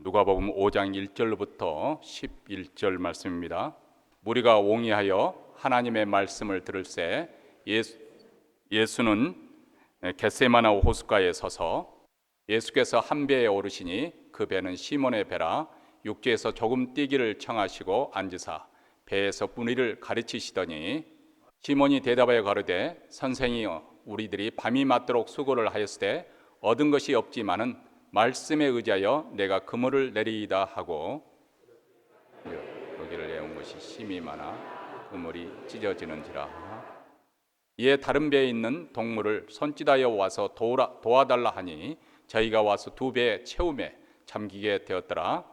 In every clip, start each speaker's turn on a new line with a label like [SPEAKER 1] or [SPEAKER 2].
[SPEAKER 1] 누가복음 5장 1절로부터 11절 말씀입니다. 무리가 옹이하여 하나님의 말씀을 들을새 예수는 겟세마네 호숫가에 서서 예수께서 한 배에 오르시니 그 배는 시몬의 배라 육지에서 조금 뛰기를 청하시고 앉으사 배에서 무리를 가르치시더니 시몬이 대답하여 가로되 선생이여 우리들이 밤이 맞도록 수고를 하였으되 얻은 것이 없지만은 말씀에 의지하여 내가 그물을 내리이다 하고 여기를 내온 것이 심히 많아 그물이 찢어지는지라. 이에 다른 배에 있는 동물을 손짓하여 와서 도와달라 하니 저희가 와서 두 배 채움에 잠기게 되었더라.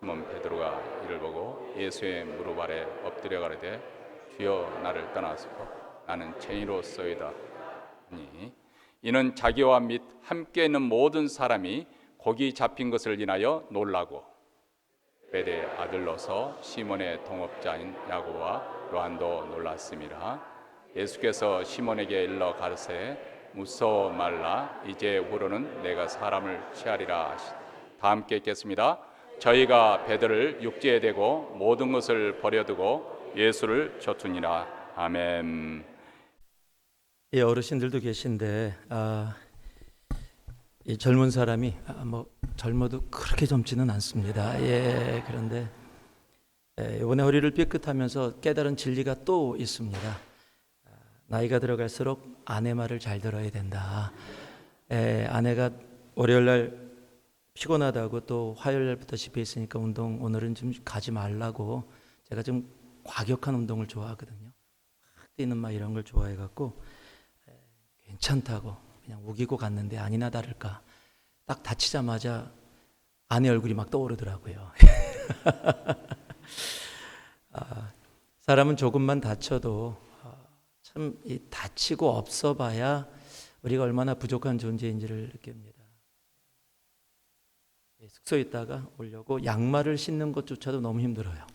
[SPEAKER 1] 시몬 베드로가 이를 보고 예수의 무릎 아래 엎드려 가로되 주여 나를 떠나소서 나는 죄인으로소이다 하니 이는 자기와 및 함께 있는 모든 사람이 고기 잡힌 것을 인하여 놀라고 베드의 아들로서 시몬의 동업자인 야고보와 요한도 놀랐음이라. 예수께서 시몬에게 일러 가르세 무서워 말라 이제후로는 내가 사람을 취하리라 하시니 다 함께 읽겠습니다. 저희가 배들을 육지에 대고 모든 것을 버려두고 예수를 쫓으니라. 아멘.
[SPEAKER 2] 예, 어르신들도 계신데 이 젊은 사람이 젊어도 그렇게 젊지는 않습니다. 예, 그런데 이번에 허리를 삐끗하면서 깨달은 진리가 또 있습니다. 나이가 들어갈수록 아내 말을 잘 들어야 된다. 아내가 월요일날 피곤하다고 또 화요일날부터 집에 있으니까 운동 오늘은 좀 가지 말라고, 제가 좀 과격한 운동을 좋아하거든요. 확 뛰는 막 이런 걸 좋아해갖고 괜찮다고 그냥 우기고 갔는데 아니나 다를까 딱 다치자마자 아내 얼굴이 막 떠오르더라고요. 사람은 조금만 다쳐도 참 다치고 없어봐야 우리가 얼마나 부족한 존재인지를 느낍니다. 숙소에 있다가 오려고 양말을 신는 것조차도 너무 힘들어요.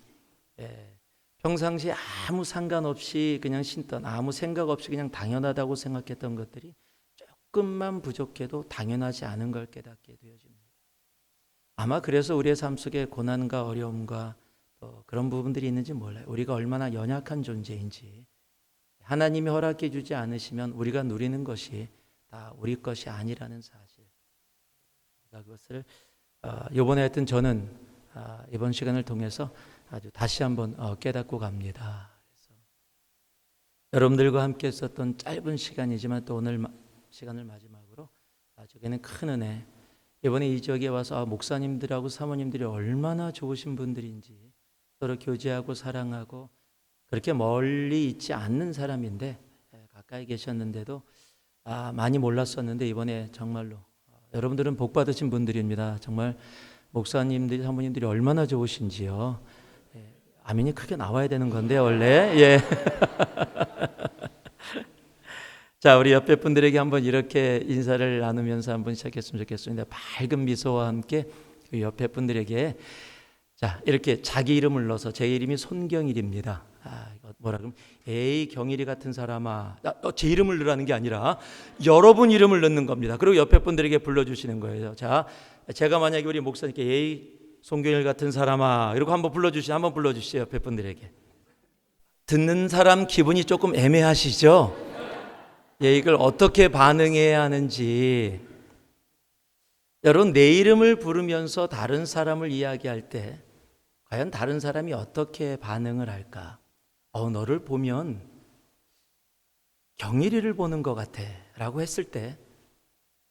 [SPEAKER 2] 평상시에 아무 상관없이 그냥 신던, 아무 생각 없이 그냥 당연하다고 생각했던 것들이 조금만 부족해도 당연하지 않은 걸 깨닫게 되어집니다. 아마 그래서 우리의 삶 속에 고난과 어려움과 또 그런 부분들이 있는지 몰라요. 우리가 얼마나 연약한 존재인지. 하나님이 허락해 주지 않으시면 우리가 누리는 것이 다 우리 것이 아니라는 사실. 그것을 이번에 하여튼 저는 이번 시간을 통해서 아주 다시 한번 깨닫고 갑니다. 그래서 여러분들과 함께 있었던 짧은 시간이지만 또 오늘 시간을 마지막으로 저에게는 큰 은혜. 이번에 이 지역에 와서 목사님들하고 사모님들이 얼마나 좋으신 분들인지 서로 교제하고 사랑하고 그렇게 멀리 있지 않는 사람인데 가까이 계셨는데도 많이 몰랐었는데 이번에 정말로 여러분들은 복 받으신 분들입니다. 정말 목사님들이 사모님들이 얼마나 좋으신지요. 아멘이 크게 나와야 되는 건데 원래. 예. 자, 우리 옆에 분들에게 한번 이렇게 인사를 나누면서 한번 시작했으면 좋겠습니다. 밝은 미소와 함께 그 옆에 분들에게 자 이렇게 자기 이름을 넣어서, 제 이름이 손경일입니다. 이거 뭐라 그러면 에이 경일이 같은 사람아, 제 이름을 넣으라는 게 아니라 여러분 이름을 넣는 겁니다. 그리고 옆에 분들에게 불러주시는 거예요. 자, 제가 만약에 우리 목사님께 에이 손경일 같은 사람아 이러고 한번 불러주시죠. 옆에 분들에게. 듣는 사람 기분이 조금 애매하시죠? 예, 이걸 어떻게 반응해야 하는지. 여러분, 내 이름을 부르면서 다른 사람을 이야기할 때 과연 다른 사람이 어떻게 반응을 할까? 너를 보면 경일이를 보는 것 같아 라고 했을 때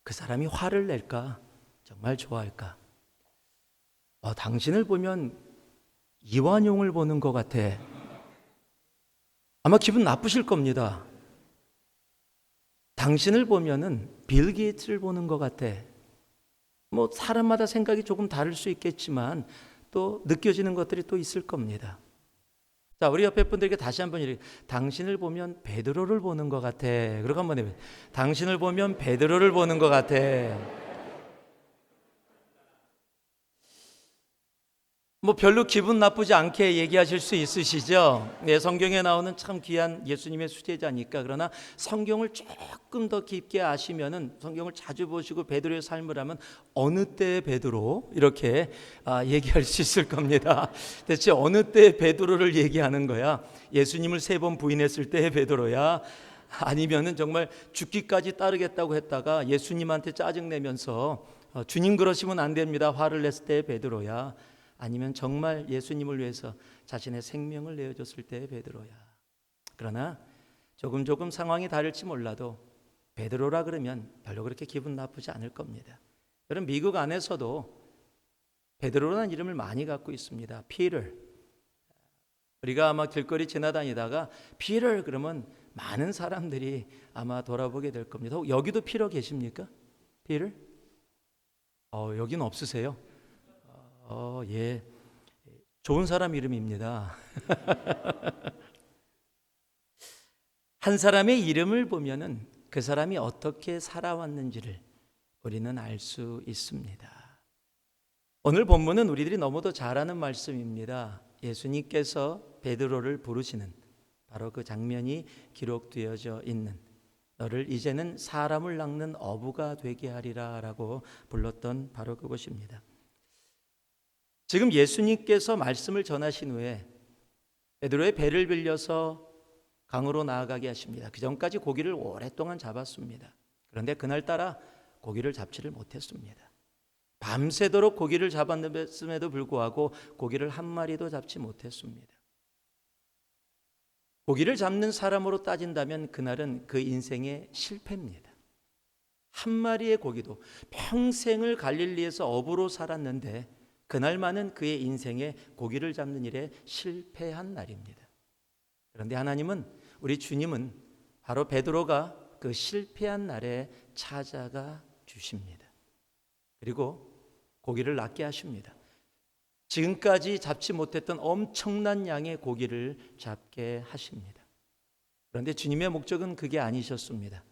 [SPEAKER 2] 그 사람이 화를 낼까? 정말 좋아할까? 당신을 보면 이완용을 보는 것 같아. 아마 기분 나쁘실 겁니다. 당신을 보면은 빌 게이츠를 보는 것 같아. 사람마다 생각이 조금 다를 수 있겠지만 또 느껴지는 것들이 또 있을 겁니다. 자, 우리 옆에 분들에게 다시 한번 이렇게 당신을 보면 베드로를 보는 것 같아. 그러고 한번 해봐요. 당신을 보면 베드로를 보는 것 같아. 뭐 별로 기분 나쁘지 않게 얘기하실 수 있으시죠? 네, 성경에 나오는 참 귀한 예수님의 수제자니까. 그러나 성경을 조금 더 깊게 아시면은, 성경을 자주 보시고 베드로의 삶을 하면 어느 때의 베드로 이렇게 얘기할 수 있을 겁니다. 대체 어느 때의 베드로를 얘기하는 거야? 예수님을 3번 부인했을 때의 베드로야? 아니면은 정말 죽기까지 따르겠다고 했다가 예수님한테 짜증내면서 주님 그러시면 안 됩니다, 화를 냈을 때의 베드로야? 아니면 정말 예수님을 위해서 자신의 생명을 내어줬을 때의 베드로야? 그러나 조금 상황이 다를지 몰라도 베드로라 그러면 별로 그렇게 기분 나쁘지 않을 겁니다. 여러분, 미국 안에서도 베드로라는 이름을 많이 갖고 있습니다. 피터. 우리가 아마 길거리 지나다니다가 피터 그러면 많은 사람들이 아마 돌아보게 될 겁니다. 여기도 피터 계십니까? 피터? 여기는 없으세요? 예. 좋은 사람 이름입니다. 한 사람의 이름을 보면은 그 사람이 어떻게 살아왔는지를 우리는 알 수 있습니다. 오늘 본문은 우리들이 너무도 잘 아는 말씀입니다. 예수님께서 베드로를 부르시는 바로 그 장면이 기록되어져 있는, 너를 이제는 사람을 낚는 어부가 되게 하리라 라고 불렀던 바로 그것입니다. 지금 예수님께서 말씀을 전하신 후에 베드로의 배를 빌려서 강으로 나아가게 하십니다. 그 전까지 고기를 오랫동안 잡았습니다. 그런데 그날따라 고기를 잡지를 못했습니다. 밤새도록 고기를 잡았음에도 불구하고 고기를 한 마리도 잡지 못했습니다. 고기를 잡는 사람으로 따진다면 그날은 그 인생의 실패입니다. 한 마리의 고기도, 평생을 갈릴리에서 어부로 살았는데 그날만은 그의 인생에 고기를 잡는 일에 실패한 날입니다. 그런데 하나님은, 우리 주님은 바로 베드로가 그 실패한 날에 찾아가 주십니다. 그리고 고기를 낚게 하십니다. 지금까지 잡지 못했던 엄청난 양의 고기를 잡게 하십니다. 그런데 주님의 목적은 그게 아니셨습니다.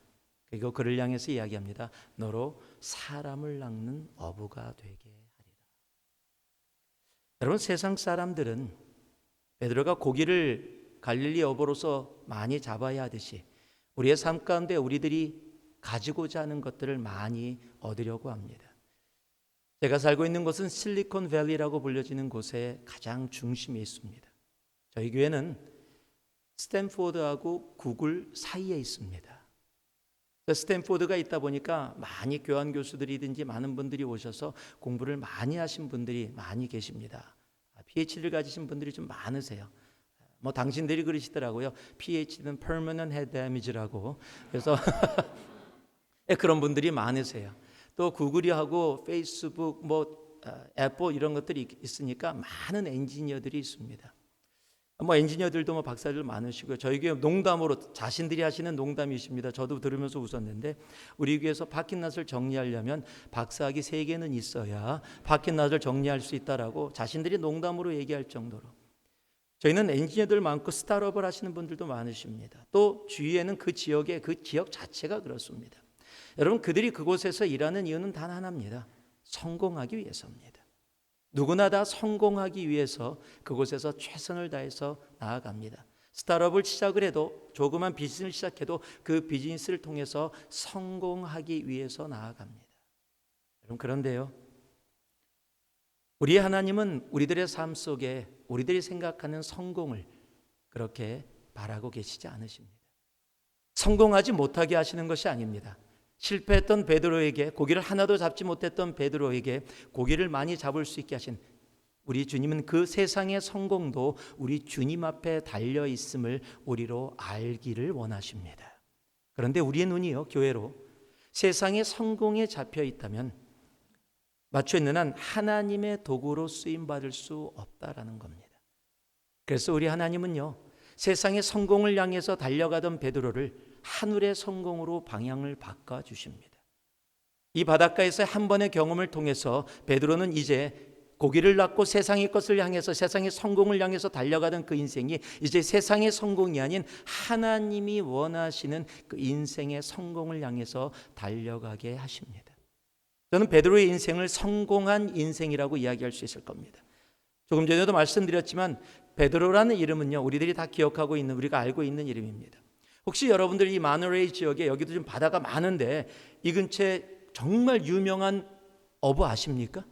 [SPEAKER 2] 그리고 그를 향해서 이야기합니다. 너로 사람을 낚는 어부가 되게 하리라. 여러분, 세상 사람들은 베드로가 고기를 갈릴리 어부로서 많이 잡아야 하듯이 우리의 삶 가운데 우리들이 가지고자 하는 것들을 많이 얻으려고 합니다. 제가 살고 있는 곳은 실리콘밸리라고 불려지는 곳의 가장 중심에 있습니다. 저희 교회는 스탠포드하고 구글 사이에 있습니다. 스탠포드가 있다 보니까 많이 교환 교수들이든지 많은 분들이 오셔서 공부를 많이 하신 분들이 많이 계십니다. PhD를 가지신 분들이 좀 많으세요. 뭐 당신들이 그러시더라고요. PhD는 Permanent Head Damage라고. 그래서 그런 분들이 많으세요. 또 구글이하고 페이스북, 애플 이런 것들이 있으니까 많은 엔지니어들이 있습니다. 엔지니어들도 박사들 많으시고요. 저희 교회 농담으로 자신들이 하시는 농담이십니다. 저도 들으면서 웃었는데, 우리 교회에서 파킨낫을 정리하려면 박사학위 3개는 있어야 파킨낫을 정리할 수 있다라고 자신들이 농담으로 얘기할 정도로. 저희는 엔지니어들 많고 스타트업을 하시는 분들도 많으십니다. 또 주위에는 그 지역의 그 지역 자체가 그렇습니다. 여러분, 그들이 그곳에서 일하는 이유는 단 하나입니다. 성공하기 위해서입니다. 누구나 다 성공하기 위해서 그곳에서 최선을 다해서 나아갑니다. 스타트업을 시작을 해도, 조그만 비즈니스를 시작해도 그 비즈니스를 통해서 성공하기 위해서 나아갑니다. 여러분, 그런데요, 우리 하나님은 우리들의 삶 속에 우리들이 생각하는 성공을 그렇게 바라고 계시지 않으십니다. 성공하지 못하게 하시는 것이 아닙니다. 실패했던 베드로에게, 고기를 하나도 잡지 못했던 베드로에게 고기를 많이 잡을 수 있게 하신 우리 주님은 그 세상의 성공도 우리 주님 앞에 달려 있음을 우리로 알기를 원하십니다. 그런데 우리의 눈이요, 교회로 세상의 성공에 잡혀 있다면 맞춰 있는 한 하나님의 도구로 쓰임 받을 수 없다라는 겁니다. 그래서 우리 하나님은요, 세상의 성공을 향해서 달려가던 베드로를 하늘의 성공으로 방향을 바꿔 주십니다. 이 바닷가에서 한 번의 경험을 통해서 베드로는 이제 고기를 낚고 세상의 것을 향해서, 세상의 성공을 향해서 달려가던 그 인생이 이제 세상의 성공이 아닌 하나님이 원하시는 그 인생의 성공을 향해서 달려가게 하십니다. 저는 베드로의 인생을 성공한 인생이라고 이야기할 수 있을 겁니다. 조금 전에도 말씀드렸지만 베드로라는 이름은요, 우리들이 다 기억하고 있는, 우리가 알고 있는 이름입니다. 혹시 여러분들이 이 마누레이 지역에, 여기도 좀 바다가 많은데 이 근처에 정말 유명한 어부 아십니까?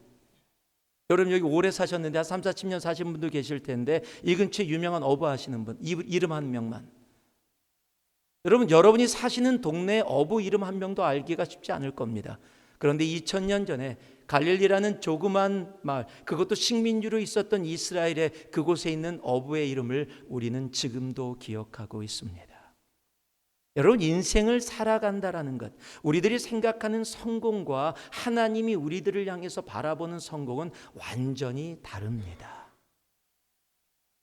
[SPEAKER 2] 여러분 여기 오래 사셨는데 한 3, 4, 10년 사신 분도 계실 텐데 이 근처에 유명한 어부 아시는 분, 이름 한 명만. 여러분, 여러분이 사시는 동네 어부 이름 한 명도 알기가 쉽지 않을 겁니다. 그런데 2000년 전에 갈릴리라는 조그만 마을, 그것도 식민지로 있었던 이스라엘의 그곳에 있는 어부의 이름을 우리는 지금도 기억하고 있습니다. 여러분, 인생을 살아간다라는 것, 우리들이 생각하는 성공과 하나님이 우리들을 향해서 바라보는 성공은 완전히 다릅니다.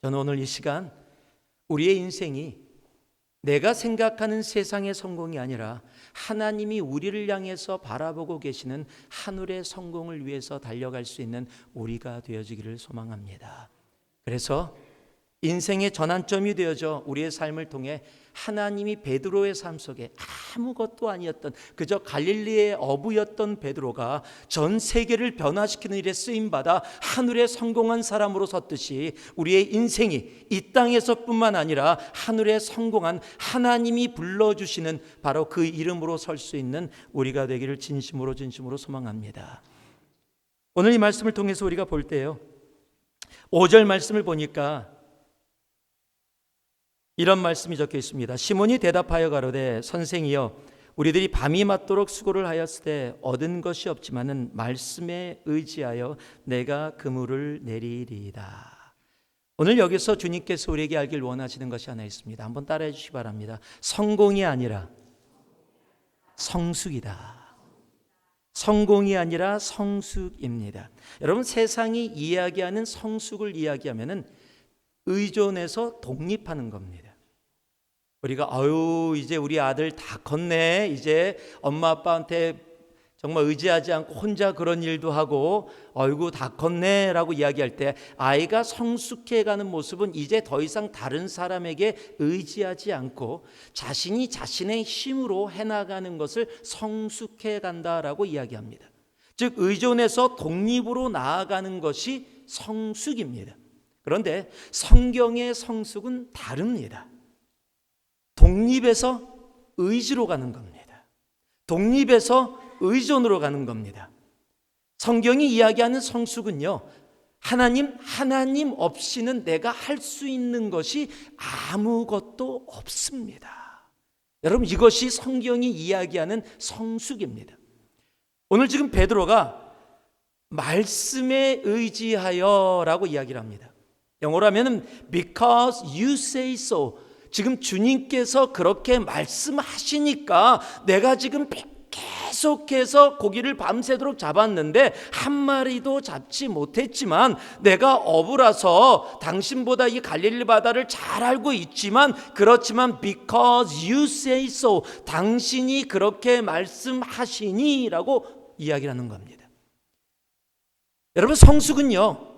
[SPEAKER 2] 저는 오늘 이 시간 우리의 인생이 내가 생각하는 세상의 성공이 아니라 하나님이 우리를 향해서 바라보고 계시는 하늘의 성공을 위해서 달려갈 수 있는 우리가 되어지기를 소망합니다. 그래서 인생의 전환점이 되어져 우리의 삶을 통해 하나님이 베드로의 삶 속에 아무것도 아니었던 그저 갈릴리의 어부였던 베드로가 전 세계를 변화시키는 일에 쓰임받아 하늘에 성공한 사람으로 섰듯이 우리의 인생이 이 땅에서뿐만 아니라 하늘에 성공한 하나님이 불러주시는 바로 그 이름으로 설 수 있는 우리가 되기를 진심으로 소망합니다. 오늘 이 말씀을 통해서 우리가 볼 때요, 5절 말씀을 보니까 이런 말씀이 적혀 있습니다. 시몬이 대답하여 가로되 선생이여 우리들이 밤이 맞도록 수고를 하였을 때 얻은 것이 없지만은 말씀에 의지하여 내가 그물을 내리리이다. 오늘 여기서 주님께서 우리에게 알길 원하시는 것이 하나 있습니다. 한번 따라해 주시기 바랍니다. 성공이 아니라 성숙이다. 성공이 아니라 성숙입니다. 여러분, 세상이 이야기하는 성숙을 이야기하면은 의존해서 독립하는 겁니다. 우리가 이제 우리 아들 다 컸네, 이제 엄마 아빠한테 정말 의지하지 않고 혼자 그런 일도 하고 다 컸네 라고 이야기할 때 아이가 성숙해가는 모습은 이제 더 이상 다른 사람에게 의지하지 않고 자신이 자신의 힘으로 해나가는 것을 성숙해 간다라고 이야기합니다. 즉 의존해서 독립으로 나아가는 것이 성숙입니다. 그런데 성경의 성숙은 다릅니다. 독립에서 의지로 가는 겁니다. 독립에서 의존으로 가는 겁니다. 성경이 이야기하는 성숙은요, 하나님 없이는 내가 할 수 있는 것이 아무것도 없습니다. 여러분, 이것이 성경이 이야기하는 성숙입니다. 오늘 지금 베드로가 말씀에 의지하여 라고 이야기를 합니다. 영어로 하면 because you say so. 지금 주님께서 그렇게 말씀하시니까 내가 지금 계속해서 고기를 밤새도록 잡았는데 한 마리도 잡지 못했지만 내가 어부라서 당신보다 이 갈릴리 바다를 잘 알고 있지만 그렇지만 because you say so. 당신이 그렇게 말씀하시니 라고 이야기를 하는 겁니다. 여러분, 성숙은요,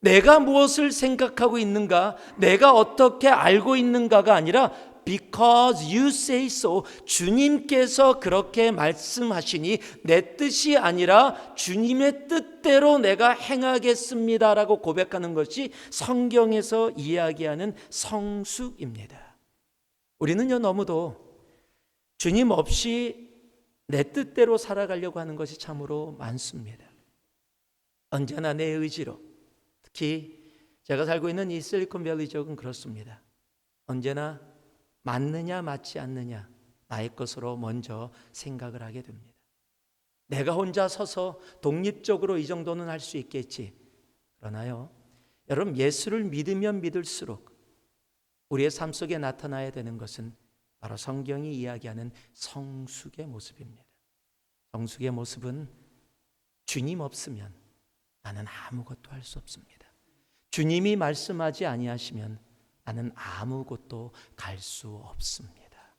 [SPEAKER 2] 내가 무엇을 생각하고 있는가, 내가 어떻게 알고 있는가가 아니라 because you say so. 주님께서 그렇게 말씀하시니 내 뜻이 아니라 주님의 뜻대로 내가 행하겠습니다라고 고백하는 것이 성경에서 이야기하는 성숙입니다. 우리는요, 너무도 주님 없이 내 뜻대로 살아가려고 하는 것이 참으로 많습니다. 언제나 내 의지로, 특히 제가 살고 있는 이 실리콘밸리 지역은 그렇습니다. 언제나 맞느냐 맞지 않느냐 나의 것으로 먼저 생각을 하게 됩니다. 내가 혼자 서서 독립적으로 이 정도는 할 수 있겠지. 그러나요, 여러분, 예수를 믿으면 믿을수록 우리의 삶 속에 나타나야 되는 것은 바로 성경이 이야기하는 성숙의 모습입니다. 성숙의 모습은 주님 없으면 나는 아무것도 할 수 없습니다. 주님이 말씀하지 아니하시면 나는 아무것도 갈 수 없습니다.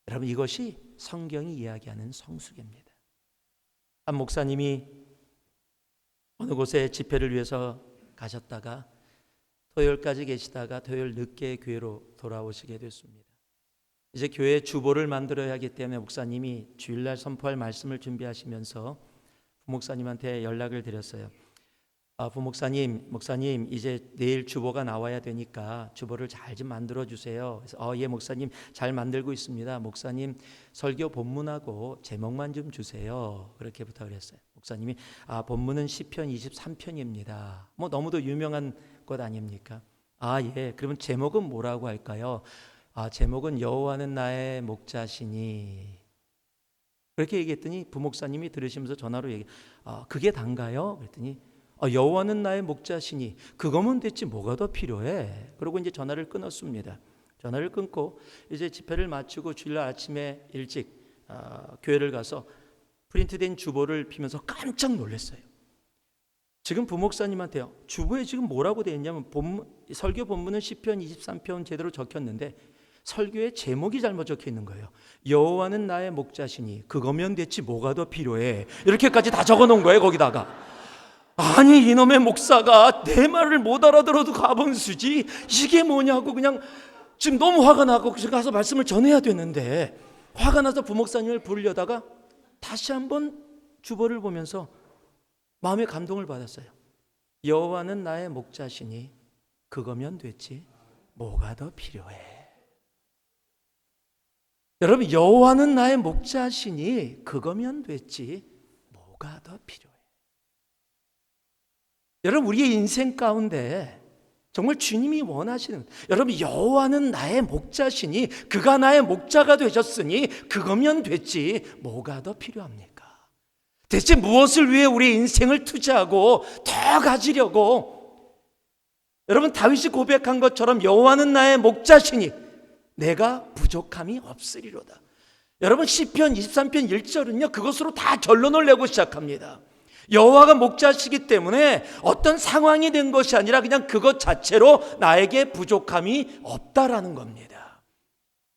[SPEAKER 2] 여러분, 이것이 성경이 이야기하는 성숙입니다. 한 목사님이 어느 곳에 집회를 위해서 가셨다가 토요일까지 계시다가 토요일 늦게 교회로 돌아오시게 됐습니다. 이제 교회 주보를 만들어야 하기 때문에 목사님이 주일날 선포할 말씀을 준비하시면서 부목사님한테 연락을 드렸어요. 목사님 이제 내일 주보가 나와야 되니까 주보를 잘 좀 만들어 주세요. 그래서 예 목사님 잘 만들고 있습니다. 목사님 설교 본문하고 제목만 좀 주세요. 그렇게 부탁을 했어요. 목사님이 본문은 시편 23편입니다. 뭐 너무도 유명한 것 아닙니까? 예. 그러면 제목은 뭐라고 할까요? 제목은 여호와는 나의 목자시니. 그렇게 얘기했더니 부목사님이 들으시면서 전화로 그게 단가요? 그랬더니 여호와는 나의 목자시니 그거면 됐지 뭐가 더 필요해? 그러고 이제 전화를 끊었습니다. 전화를 끊고 이제 집회를 마치고 주일날 아침에 일찍 교회를 가서 프린트된 주보를 피면서 깜짝 놀랐어요. 지금 부목사님한테요. 주보에 지금 뭐라고 되어 있냐면 설교 본문은 시편 23편 제대로 적혔는데 설교의 제목이 잘못 적혀 있는 거예요. 여호와는 나의 목자시니 그거면 됐지 뭐가 더 필요해? 이렇게까지 다 적어 놓은 거예요. 거기다가. 아니 이놈의 목사가 내 말을 못 알아들어도 가분수지 이게 뭐냐고 그냥 지금 너무 화가 나고 가서 말씀을 전해야 되는데 화가 나서 부목사님을 부르려다가 다시 한번 주보를 보면서 마음의 감동을 받았어요. 여호와는 나의 목자시니 그거면 됐지 뭐가 더 필요해? 여러분 여호와는 나의 목자시니 그거면 됐지 뭐가 더 필요해? 여러분 우리의 인생 가운데 정말 주님이 원하시는 여러분 여호와는 나의 목자시니 그가 나의 목자가 되셨으니 그거면 됐지 뭐가 더 필요합니까? 대체 무엇을 위해 우리의 인생을 투자하고 더 가지려고? 여러분 다윗이 고백한 것처럼 여호와는 나의 목자시니 내가 부족함이 없으리로다. 여러분 시편 23편 1절은요 그것으로 다 결론을 내고 시작합니다. 여호와가 목자시기 때문에 어떤 상황이 된 것이 아니라 그냥 그것 자체로 나에게 부족함이 없다라는 겁니다.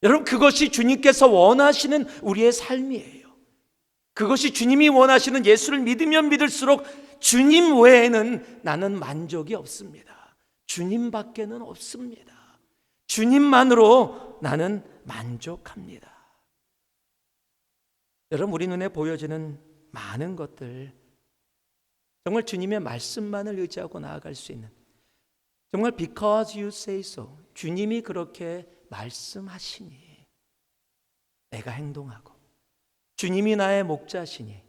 [SPEAKER 2] 여러분 그것이 주님께서 원하시는 우리의 삶이에요. 그것이 주님이 원하시는 예수를 믿으면 믿을수록 주님 외에는 나는 만족이 없습니다. 주님밖에는 없습니다. 주님만으로 나는 만족합니다. 여러분 우리 눈에 보여지는 많은 것들 정말 주님의 말씀만을 의지하고 나아갈 수 있는 정말 because you say so 주님이 그렇게 말씀하시니 내가 행동하고 주님이 나의 목자시니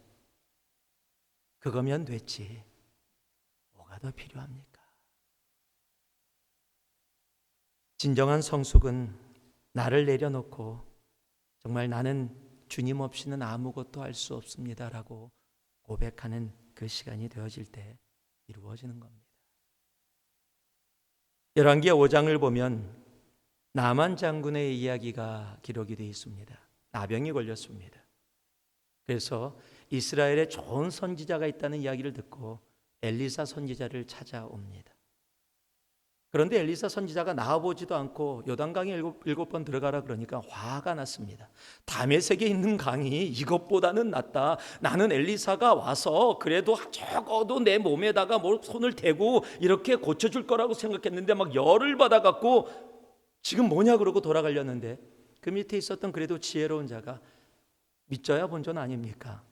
[SPEAKER 2] 그거면 됐지 뭐가 더 필요합니까? 진정한 성숙은 나를 내려놓고 정말 나는 주님 없이는 아무것도 할 수 없습니다라고 고백하는 그 시간이 되어질 때 이루어지는 겁니다. 열왕기하 5장을 보면 나만 장군의 이야기가 기록이 되어 있습니다. 나병이 걸렸습니다. 그래서 이스라엘에 좋은 선지자가 있다는 이야기를 듣고 엘리사 선지자를 찾아옵니다. 그런데 엘리사 선지자가 나와보지도 않고 요단강에 일곱 번 들어가라 그러니까 화가 났습니다. 다메섹에 있는 강이 이것보다는 낫다. 나는 엘리사가 와서 그래도 적어도 내 몸에다가 손을 대고 이렇게 고쳐줄 거라고 생각했는데 막 열을 받아갖고 지금 뭐냐 그러고 돌아가려는데 그 밑에 있었던 그래도 지혜로운 자가 믿져야 본전 아닙니까?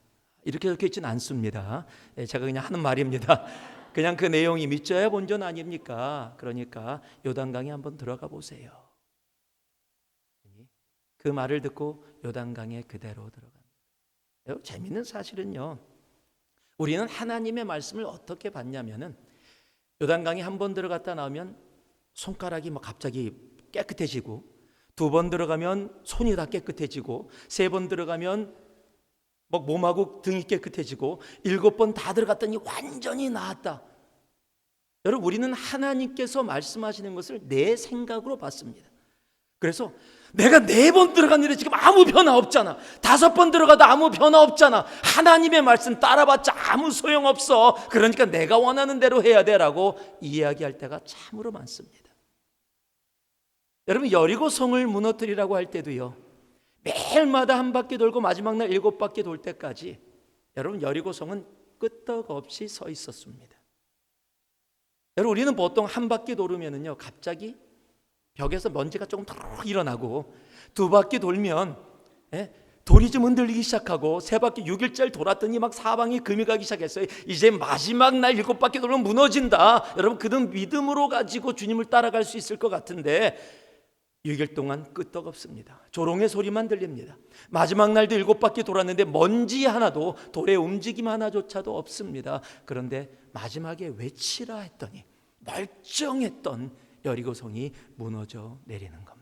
[SPEAKER 2] 이렇게 적혀 있지는 않습니다. 제가 그냥 하는 말입니다. 그냥 그 내용이 믿져야 본전 아닙니까? 그러니까 요단강에 한번 들어가 보세요. 그 말을 듣고 요단강에 그대로 들어갑니다. 재밌는 사실은요. 우리는 하나님의 말씀을 어떻게 받냐면은 요단강에 한 번 들어갔다 나오면 손가락이 막 갑자기 깨끗해지고 두 번 들어가면 손이 다 깨끗해지고 세 번 들어가면 막 몸하고 등이 깨끗해지고 7번 다 들어갔더니 완전히 나았다. 여러분 우리는 하나님께서 말씀하시는 것을 내 생각으로 받습니다. 그래서 내가 4번 들어갔는데 지금 아무 변화 없잖아. 5번 들어가도 아무 변화 없잖아. 하나님의 말씀 따라봤자 아무 소용없어. 그러니까 내가 원하는 대로 해야 돼라고 이야기할 때가 참으로 많습니다. 여러분 여리고성을 무너뜨리라고 할 때도요. 매일마다 한 바퀴 돌고 마지막 날 7바퀴 돌 때까지 여러분 여리고성은 끄떡없이 서 있었습니다. 여러분 우리는 보통 한 바퀴 돌으면은요 갑자기 벽에서 먼지가 조금 더 일어나고 2바퀴 돌면 돌이 좀 흔들리기 시작하고 세 바퀴 6일째를 돌았더니 막 사방이 금이 가기 시작했어요. 이제 마지막 날 7바퀴 돌면 무너진다. 여러분, 그는 믿음으로 가지고 주님을 따라갈 수 있을 것 같은데 6일 동안 끄떡없습니다. 조롱의 소리만 들립니다. 마지막 날도 7바퀴 돌았는데 먼지 하나도, 돌의 움직임 하나조차도 없습니다. 그런데 마지막에 외치라 했더니 멀쩡했던 여리고성이 무너져 내리는 겁니다.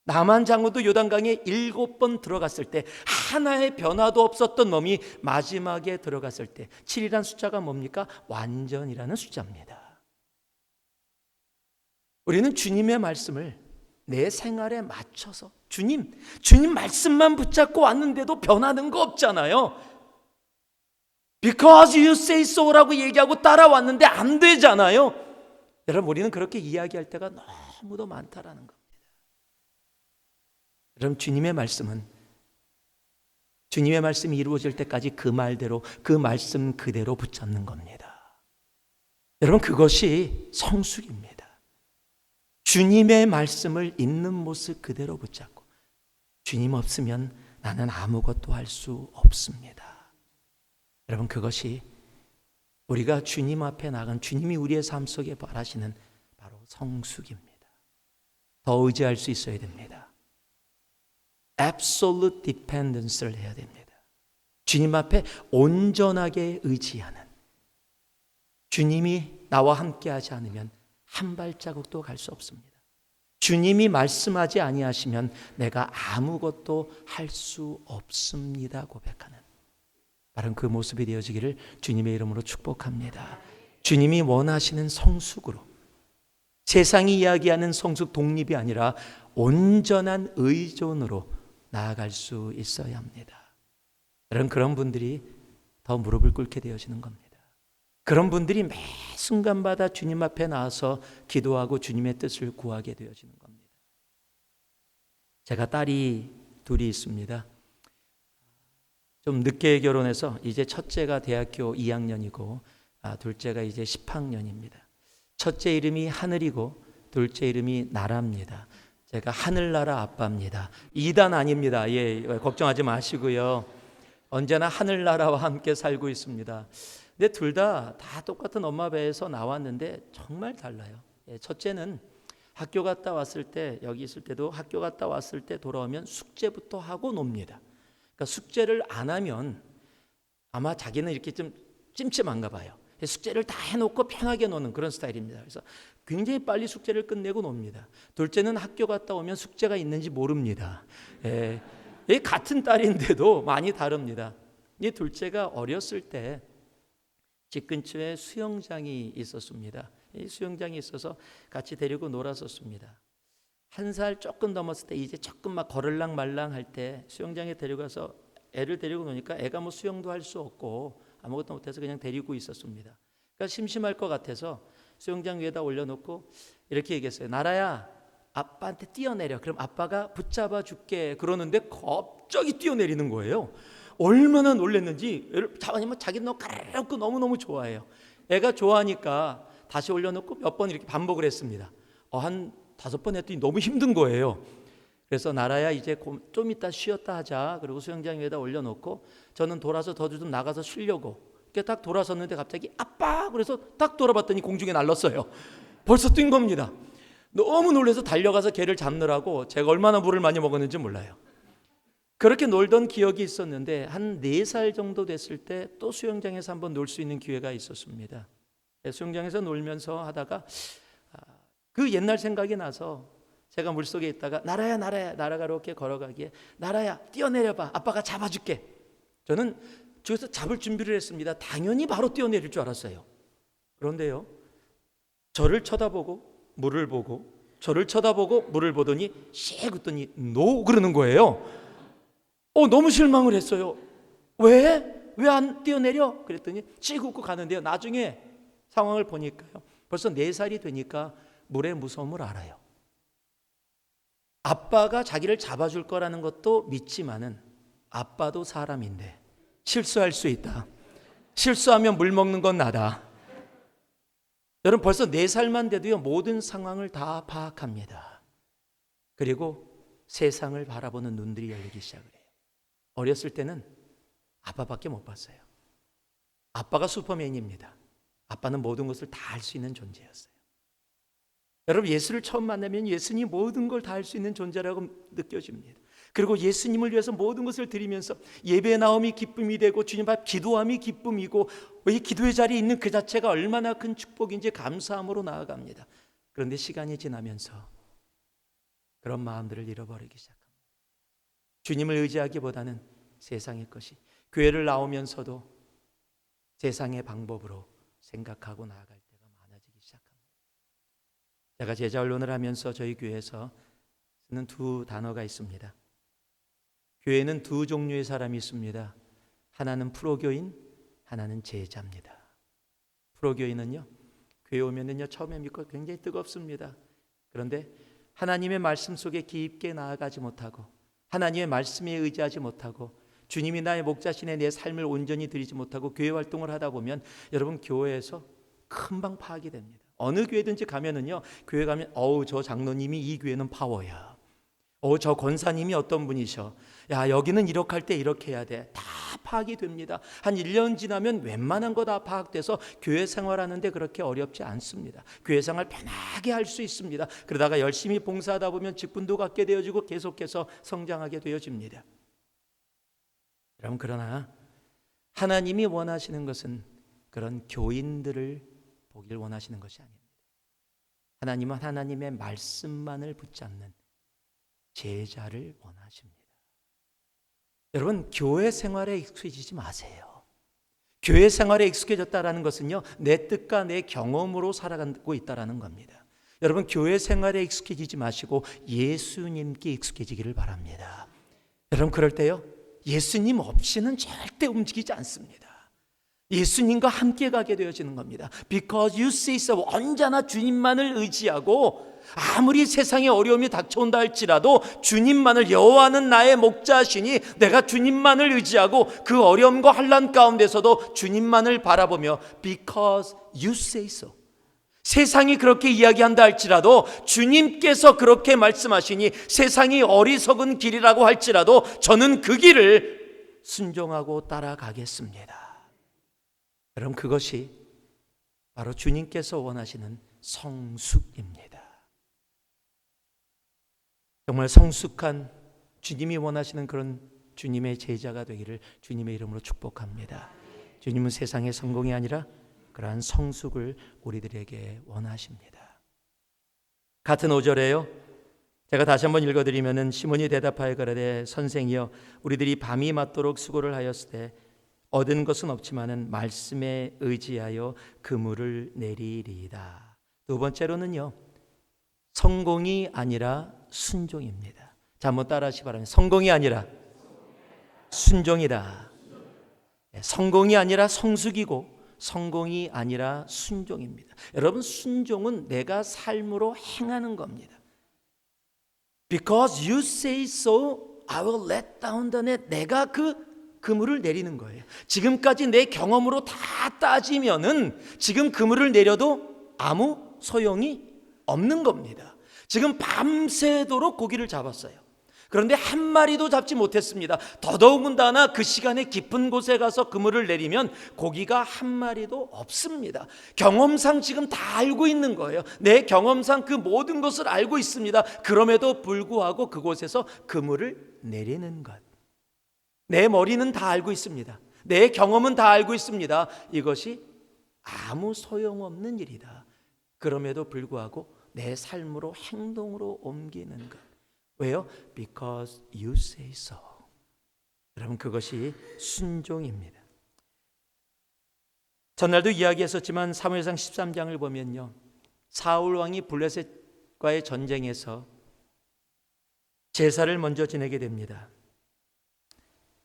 [SPEAKER 2] 나만 장로도 요단강에 7번 들어갔을 때 하나의 변화도 없었던 놈이 마지막에 들어갔을 때 7이란 숫자가 뭡니까? 완전이라는 숫자입니다. 우리는 주님의 말씀을 내 생활에 맞춰서 주님 말씀만 붙잡고 왔는데도 변하는 거 없잖아요. Because you say so라고 얘기하고 따라왔는데 안 되잖아요. 여러분, 우리는 그렇게 이야기할 때가 너무도 많다라는 겁니다. 여러분, 주님의 말씀이 이루어질 때까지 그 말대로, 그 말씀 그대로 붙잡는 겁니다. 여러분, 그것이 성숙입니다. 주님의 말씀을 있는 모습 그대로 붙잡고, 주님 없으면 나는 아무것도 할 수 없습니다. 여러분, 그것이 우리가 주님 앞에 나간, 주님이 우리의 삶 속에 바라시는 바로 성숙입니다. 더 의지할 수 있어야 됩니다. Absolute dependence를 해야 됩니다. 주님 앞에 온전하게 의지하는, 주님이 나와 함께 하지 않으면 한 발자국도 갈 수 없습니다. 주님이 말씀하지 아니하시면 내가 아무것도 할 수 없습니다 고백하는 바로 그 모습이 되어지기를 주님의 이름으로 축복합니다. 주님이 원하시는 성숙으로, 세상이 이야기하는 성숙 독립이 아니라 온전한 의존으로 나아갈 수 있어야 합니다. 그런 분들이 더 무릎을 꿇게 되어지는 겁니다. 그런 분들이 매 순간마다 주님 앞에 나와서 기도하고 주님의 뜻을 구하게 되어지는 겁니다. 제가 딸이 둘이 있습니다. 좀 늦게 결혼해서 이제 첫째가 대학교 2학년이고 둘째가 이제 10학년입니다. 첫째 이름이 하늘이고 둘째 이름이 나라입니다. 제가 하늘나라 아빠입니다. 2단 아닙니다. 예, 걱정하지 마시고요. 언제나 하늘나라와 함께 살고 있습니다. 근데 둘 다 똑같은 엄마 배에서 나왔는데 정말 달라요. 예, 첫째는 학교 갔다 왔을 때, 여기 있을 때도 학교 갔다 왔을 때 돌아오면 숙제부터 하고 놉니다. 그러니까 숙제를 안 하면 아마 자기는 이렇게 좀 찜찜한가 봐요. 숙제를 다 해놓고 편하게 노는 그런 스타일입니다. 그래서 굉장히 빨리 숙제를 끝내고 놉니다. 둘째는 학교 갔다 오면 숙제가 있는지 모릅니다. 같은 딸인데도 많이 다릅니다. 이 둘째가 어렸을 때 집 근처에 수영장이 있었습니다. 이 수영장이 있어서 같이 데리고 놀았었습니다. 1살 조금 넘었을 때 이제 조금 막 걸을랑 말랑 할 때 수영장에 데려가서 애를 데리고 노니까 애가 뭐 수영도 할 수 없고 아무것도 못해서 그냥 데리고 있었습니다. 그러니까 심심할 것 같아서 수영장 위에다 올려놓고 이렇게 얘기했어요. 나라야, 아빠한테 뛰어내려. 그럼 아빠가 붙잡아 줄게. 그러는데 갑자기 뛰어내리는 거예요. 얼마나 놀랐는지. 잡아내면 자기는 너무 가볍고 너무너무 좋아해요. 애가 좋아하니까 다시 올려놓고 몇 번 이렇게 반복을 했습니다. 한 5번 했더니 너무 힘든 거예요. 그래서 나라야, 이제 좀 이따 쉬었다 하자. 그리고 수영장 위에다 올려놓고 저는 돌아서 더 좀 나가서 쉬려고 이렇게 딱 돌아섰는데 갑자기 아빠! 그래서 딱 돌아봤더니 공중에 날랐어요. 벌써 뛴 겁니다. 너무 놀라서 달려가서 걔를 잡느라고 제가 얼마나 물을 많이 먹었는지 몰라요. 그렇게 놀던 기억이 있었는데 한 4살 정도 됐을 때 또 수영장에서 한번 놀 수 있는 기회가 있었습니다. 수영장에서 놀면서 하다가 그 옛날 생각이 나서 제가 물속에 있다가 나라가 이렇게 걸어가기에 나라야, 뛰어내려봐. 아빠가 잡아줄게. 저는 저기서 잡을 준비를 했습니다. 당연히 바로 뛰어내릴 줄 알았어요. 그런데요, 저를 쳐다보고 물을 보고 저를 쳐다보고 물을 보더니 씩 웃더니 노 그러는 거예요. 너무 실망을 했어요. 왜 안 뛰어내려? 그랬더니 씩 웃고 가는데요. 나중에 상황을 보니까요, 벌써 4살이 되니까 물의 무서움을 알아요. 아빠가 자기를 잡아줄 거라는 것도 믿지만은 아빠도 사람인데 실수할 수 있다. 실수하면 물 먹는 건 나다. 여러분, 벌써 4살만 돼도요, 모든 상황을 다 파악합니다. 그리고 세상을 바라보는 눈들이 열리기 시작을 해요. 어렸을 때는 아빠밖에 못 봤어요. 아빠가 슈퍼맨입니다. 아빠는 모든 것을 다 할 수 있는 존재였어요. 여러분, 예수를 처음 만나면 예수님이 모든 걸 다 할 수 있는 존재라고 느껴집니다. 그리고 예수님을 위해서 모든 것을 드리면서 예배에 나옴이 기쁨이 되고 주님 앞 기도함이 기쁨이고 이 기도의 자리에 있는 그 자체가 얼마나 큰 축복인지 감사함으로 나아갑니다. 그런데 시간이 지나면서 그런 마음들을 잃어버리기 시작합니다. 주님을 의지하기보다는 세상의 것이, 교회를 나오면서도 세상의 방법으로 생각하고 나아갈 때가 많아지기 시작합니다. 제가 제자훈련을 하면서 저희 교회에서 쓰는 두 단어가 있습니다. 교회는 두 종류의 사람이 있습니다. 하나는 프로교인, 하나는 제자입니다. 프로교인은요, 교회 오면은요 처음에 믿고 굉장히 뜨겁습니다. 그런데 하나님의 말씀 속에 깊게 나아가지 못하고 하나님의 말씀에 의지하지 못하고 주님이 나의 목자신에 내 삶을 온전히 드리지 못하고 교회 활동을 하다 보면 여러분 교회에서 금방 파악이 됩니다. 어느 교회든지 가면은요, 교회 가면 저 장로님이 이 교회는 파워야. 저 권사님이 어떤 분이셔. 야, 여기는 이렇게 할 때 이렇게 해야 돼. 다 파악이 됩니다. 한 1년 지나면 웬만한 거 다 파악돼서 교회 생활하는데 그렇게 어렵지 않습니다. 교회 생활 편하게 할 수 있습니다. 그러다가 열심히 봉사하다 보면 직분도 갖게 되어지고 계속해서 성장하게 되어집니다. 그러나 하나님이 원하시는 것은 그런 교인들을 보길 원하시는 것이 아닙니다. 하나님은 하나님의 말씀만을 붙잡는 제자를 원하십니다. 여러분, 교회 생활에 익숙해지지 마세요. 교회 생활에 익숙해졌다는 것은요, 내 뜻과 내 경험으로 살아가고 있다는 겁니다. 여러분, 교회 생활에 익숙해지지 마시고 예수님께 익숙해지기를 바랍니다. 여러분, 그럴 때요, 예수님 없이는 절대 움직이지 않습니다. 예수님과 함께 가게 되어지는 겁니다. Because you say so. 언제나 주님만을 의지하고 아무리 세상에 어려움이 닥쳐온다 할지라도 주님만을, 여호와는 나의 목자시니 내가 주님만을 의지하고 그 어려움과 환난 가운데서도 주님만을 바라보며 Because you say so. 세상이 그렇게 이야기한다 할지라도 주님께서 그렇게 말씀하시니 세상이 어리석은 길이라고 할지라도 저는 그 길을 순종하고 따라가겠습니다. 여러분, 그것이 바로 주님께서 원하시는 성숙입니다. 정말 성숙한 주님이 원하시는 그런 주님의 제자가 되기를 주님의 이름으로 축복합니다. 주님은 세상의 성공이 아니라 그러한 성숙을 우리들에게 원하십니다. 같은 5절에요, 제가 다시 한번 읽어드리면은 시몬이 대답하여 가라되 선생이여 우리들이 밤이 맞도록 수고를 하였을 때 얻은 것은 없지만은 말씀에 의지하여 그물을 내리리이다. 두 번째로는요, 성공이 아니라 순종입니다. 자, 한번 따라하시기 바랍니다. 성공이 아니라 순종이다. 성공이 아니라 성숙이고 성공이 아니라 순종입니다. 여러분, 순종은 내가 삶으로 행하는 겁니다. Because you say so, I will let down the net. 내가 그 그물을 내리는 거예요. 지금까지 내 경험으로 다 따지면은 지금 그물을 내려도 아무 소용이 없는 겁니다. 지금 밤새도록 고기를 잡았어요. 그런데 한 마리도 잡지 못했습니다. 더더군다나 그 시간에 깊은 곳에 가서 그물을 내리면 고기가 한 마리도 없습니다. 경험상 지금 다 알고 있는 거예요. 내 경험상 그 모든 것을 알고 있습니다. 그럼에도 불구하고 그곳에서 그물을 내리는 것. 내 머리는 다 알고 있습니다. 내 경험은 다 알고 있습니다. 이것이 아무 소용없는 일이다. 그럼에도 불구하고 내 삶으로, 행동으로 옮기는 것. 왜요? Because you say so. 여러분, 그것이 순종입니다. 전날도 이야기했었지만 사무엘상 13장을 보면요, 사울 왕이 블레셋과의 전쟁에서 제사를 먼저 지내게 됩니다.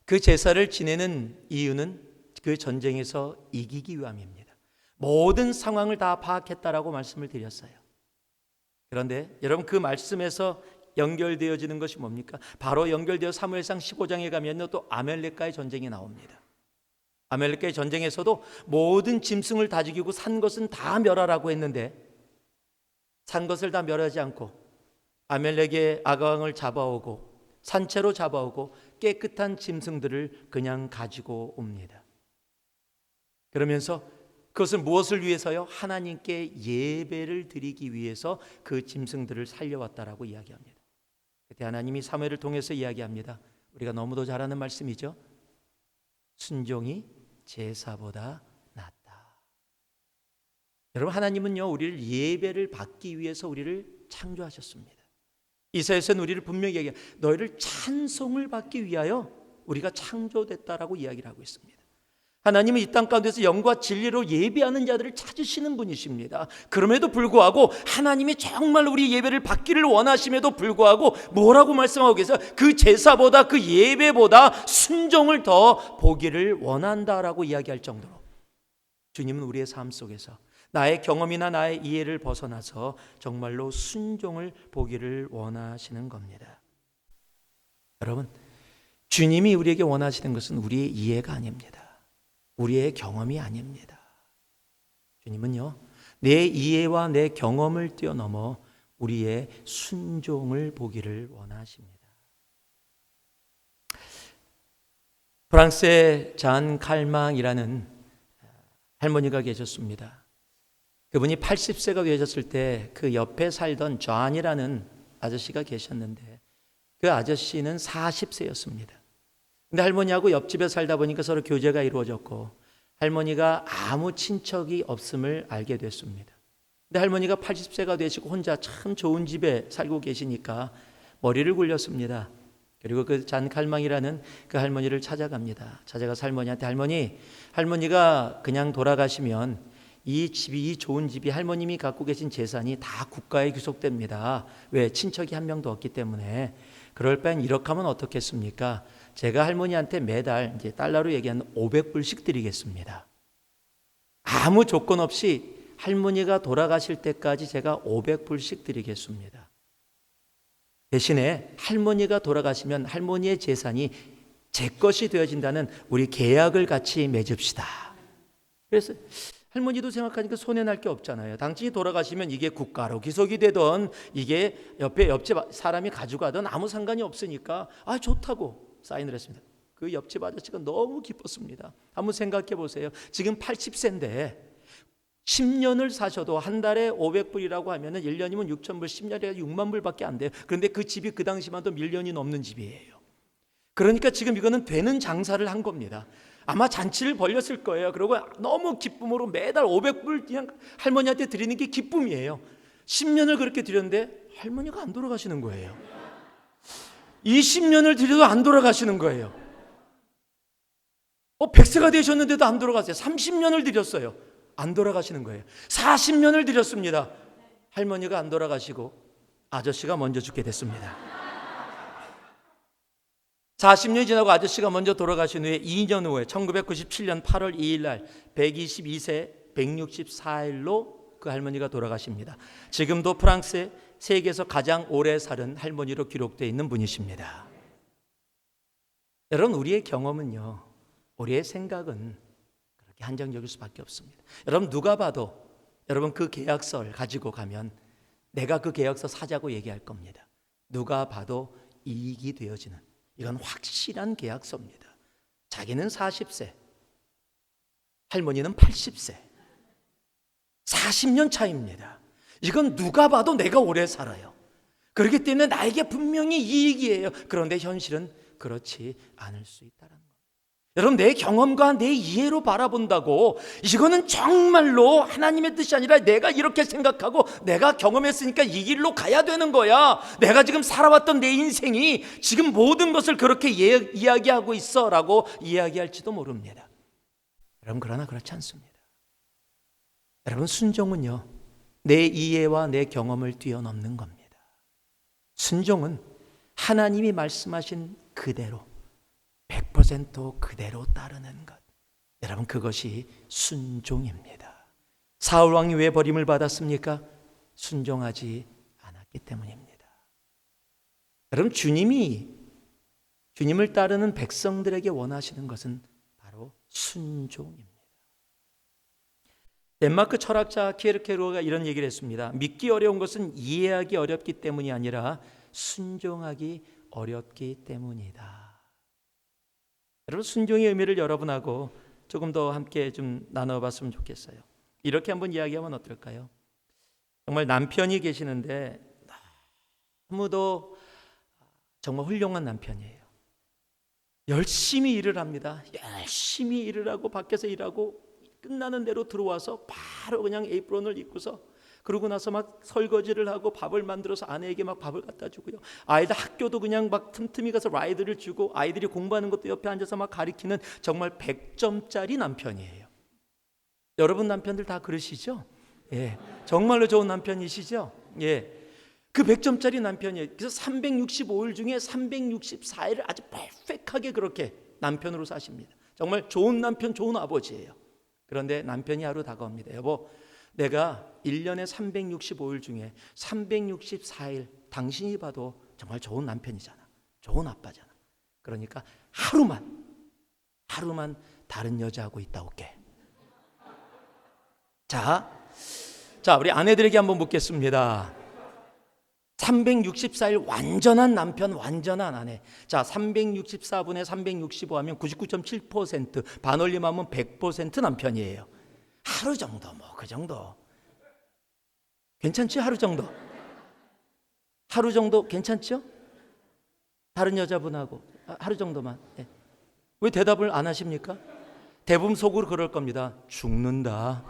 [SPEAKER 2] 그 제사를 지내는 이유는 그 전쟁에서 이기기 위함입니다. 모든 상황을 다 파악했다라고 말씀을 드렸어요. 그런데 여러분, 그 말씀에서 연결되어지는 것이 뭡니까? 바로 연결되어 사무엘상 15장에 가면 또 아멜렉과의 전쟁이 나옵니다. 아멜렉과의 전쟁에서도 모든 짐승을 다 죽이고 산 것은 다 멸하라고 했는데 산 것을 다 멸하지 않고 아멜렉의 아가왕을 잡아오고 산채로 잡아오고 깨끗한 짐승들을 그냥 가지고 옵니다. 그러면서 그것을 무엇을 위해서요? 하나님께 예배를 드리기 위해서 그 짐승들을 살려왔다라고 이야기합니다. 그때 하나님이 사무엘을 통해서 이야기합니다. 우리가 너무도 잘 아는 말씀이죠. 순종이 제사보다 낫다. 여러분, 하나님은요, 우리를 예배를 받기 위해서 우리를 창조하셨습니다. 이사야서는 우리를 분명히 얘기해요. 너희를 찬송을 받기 위하여 우리가 창조됐다라고 이야기를 하고 있습니다. 하나님은 이 땅 가운데서 영과 진리로 예배하는 자들을 찾으시는 분이십니다. 그럼에도 불구하고 하나님이 정말 우리 예배를 받기를 원하심에도 불구하고 뭐라고 말씀하고 계세요? 그 제사보다, 그 예배보다 순종을 더 보기를 원한다라고 이야기할 정도로 주님은 우리의 삶 속에서 나의 경험이나 나의 이해를 벗어나서 정말로 순종을 보기를 원하시는 겁니다. 여러분, 주님이 우리에게 원하시는 것은 우리의 이해가 아닙니다. 우리의 경험이 아닙니다. 주님은요, 내 이해와 내 경험을 뛰어넘어 우리의 순종을 보기를 원하십니다. 프랑스의 잔 칼망이라는 할머니가 계셨습니다. 그분이 80세가 되셨을 때 그 옆에 살던 존이라는 아저씨가 계셨는데 그 아저씨는 40세였습니다. 근데 할머니하고 옆집에 살다 보니까 서로 교제가 이루어졌고 할머니가 아무 친척이 없음을 알게 됐습니다. 근데 할머니가 80세가 되시고 혼자 참 좋은 집에 살고 계시니까 머리를 굴렸습니다. 그리고 그 잔칼망이라는 그 할머니를 찾아갑니다. 찾아가서 할머니한테 할머니가 그냥 돌아가시면 이 집이, 이 좋은 집이 할머님이 갖고 계신 재산이 다 국가에 귀속됩니다. 왜? 친척이 한 명도 없기 때문에. 그럴 땐 이렇게 하면 어떻겠습니까? 제가 할머니한테 매달 이제 달러로 얘기하는 500불씩 드리겠습니다. 아무 조건 없이 할머니가 돌아가실 때까지 제가 500불씩 드리겠습니다. 대신에 할머니가 돌아가시면 할머니의 재산이 제 것이 되어진다는 우리 계약을 같이 맺읍시다. 그래서 할머니도 생각하니까 손해날 게 없잖아요. 당신이 돌아가시면 이게 국가로 귀속이 되던 이게 옆집 사람이 가져가던 아무 상관이 없으니까 좋다고 사인을 했습니다. 그 옆집 아저씨가 너무 기뻤습니다. 한번 생각해 보세요. 지금 80세인데 10년을 사셔도 한 달에 500불이라고 하면 1년이면 6,000불, 10년에 6만 불밖에 안 돼요. 그런데 그 집이 그 당시만 해도 밀년이 넘는 집이에요. 그러니까 지금 이거는 되는 장사를 한 겁니다. 아마 잔치를 벌렸을 거예요. 그리고 너무 기쁨으로 매달 500불 그냥 할머니한테 드리는 게 기쁨이에요. 10년을 그렇게 드렸는데 할머니가 안 돌아가시는 거예요. 20년을 드려도 안 돌아가시는 거예요. 100세가 되셨는데도 안 돌아가세요. 30년을 드렸어요. 안 돌아가시는 거예요. 40년을 드렸습니다. 할머니가 안 돌아가시고 아저씨가 먼저 죽게 됐습니다. 40년이 지나고 아저씨가 먼저 돌아가신 후에 2년 후에 1997년 8월 2일 날 122세 164일로 그 할머니가 돌아가십니다. 지금도 프랑스의 세계에서 가장 오래 사는 할머니로 기록되어 있는 분이십니다. 여러분, 우리의 경험은요, 우리의 생각은 그렇게 한정적일 수밖에 없습니다. 여러분, 누가 봐도 여러분 그 계약서를 가지고 가면 내가 그 계약서 사자고 얘기할 겁니다. 누가 봐도 이익이 되어지는, 이건 확실한 계약서입니다. 자기는 40세, 할머니는 80세, 40년 차이입니다. 이건 누가 봐도 내가 오래 살아요. 그렇기 때문에 나에게 분명히 이익이에요. 그런데 현실은 그렇지 않을 수 있다는 겁니다. 여러분, 내 경험과 내 이해로 바라본다고 이거는 정말로 하나님의 뜻이 아니라 내가 이렇게 생각하고 내가 경험했으니까 이 길로 가야 되는 거야. 내가 지금 살아왔던 내 인생이 지금 모든 것을 그렇게 이야기하고 있어 라고 이야기할지도 모릅니다. 여러분, 그러나 그렇지 않습니다. 여러분, 순종은요, 내 이해와 내 경험을 뛰어넘는 겁니다. 순종은 하나님이 말씀하신 그대로 100% 그대로 따르는 것. 여러분, 그것이 순종입니다. 사울 왕이 왜 버림을 받았습니까? 순종하지 않았기 때문입니다. 여러분, 주님을 따르는 백성들에게 원하시는 것은 바로 순종입니다. 덴마크 철학자 키에르케고르가 이런 얘기를 했습니다. 믿기 어려운 것은 이해하기 어렵기 때문이 아니라 순종하기 어렵기 때문이다. 여러분, 순종의 의미를 여러분하고 조금 더 함께 좀 나눠봤으면 좋겠어요. 이렇게 한번 이야기하면 어떨까요? 정말 남편이 계시는데 너무도 정말 훌륭한 남편이에요. 열심히 일을 합니다. 열심히 일을 하고 밖에서 일하고 끝나는 대로 들어와서 바로 그냥 에이프론을 입고서, 그러고 나서 막 설거지를 하고 밥을 만들어서 아내에게 막 밥을 갖다 주고요. 아이들 학교도 그냥 막 틈틈이 가서 라이드를 주고, 아이들이 공부하는 것도 옆에 앉아서 막 가르치는 정말 100점짜리 남편이에요. 여러분 남편들 다 그러시죠? 예, 정말로 좋은 남편이시죠? 예, 그 100점짜리 남편이에요. 그래서 365일 중에 364일을 아주 퍼펙트하게 그렇게 남편으로 사십니다. 정말 좋은 남편, 좋은 아버지예요. 그런데 남편이 하루 다가옵니다. 여보, 내가 1년에 365일 중에 364일 당신이 봐도 정말 좋은 남편이잖아. 좋은 아빠잖아. 그러니까 하루만 다른 여자하고 있다 올게. 자, 우리 아내들에게 한번 묻겠습니다. 364일 완전한 남편, 완전한 아내. 자, 364분의 365 하면 99.7%, 반올림하면 100% 남편이에요. 하루 정도, 뭐 그 정도 괜찮지? 하루 정도 괜찮죠? 다른 여자분하고 하루 정도만. 네. 왜 대답을 안 하십니까? 대부분 속으로 그럴 겁니다. 죽는다.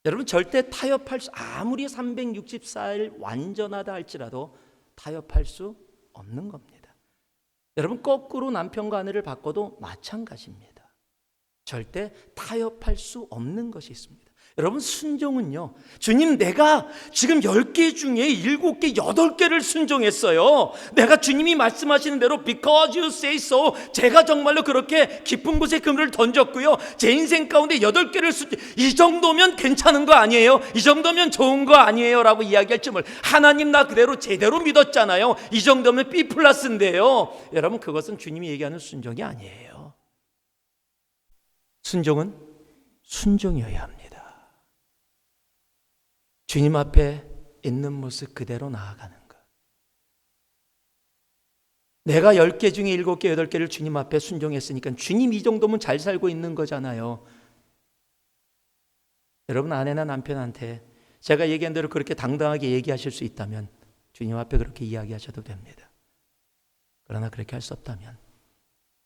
[SPEAKER 2] 여러분, 절대 타협할 수, 아무리 364일 완전하다 할지라도 타협할 수 없는 겁니다. 여러분, 거꾸로 남편과 아내를 바꿔도 마찬가지입니다. 절대 타협할 수 없는 것이 있습니다. 여러분, 순종은요, 주님, 내가 지금 10개 중에 7개, 8개를 순종했어요. 내가 주님이 말씀하시는 대로 because you say so, 제가 정말로 그렇게 깊은 곳에 그물을 던졌고요, 제 인생 가운데 8개를 이 정도면 괜찮은 거 아니에요? 이 정도면 좋은 거 아니에요? 라고 이야기할 쯤을, 하나님 나 그대로 제대로 믿었잖아요. 이 정도면 B 플러스인데요. 여러분, 그것은 주님이 얘기하는 순종이 아니에요. 순종은 순종이어야 합니다. 주님 앞에 있는 모습 그대로 나아가는 것. 내가 10개 중에 7개, 8개를 주님 앞에 순종했으니까 주님 이 정도면 잘 살고 있는 거잖아요. 여러분, 아내나 남편한테 제가 얘기한 대로 그렇게 당당하게 얘기하실 수 있다면 주님 앞에 그렇게 이야기하셔도 됩니다. 그러나 그렇게 할 수 없다면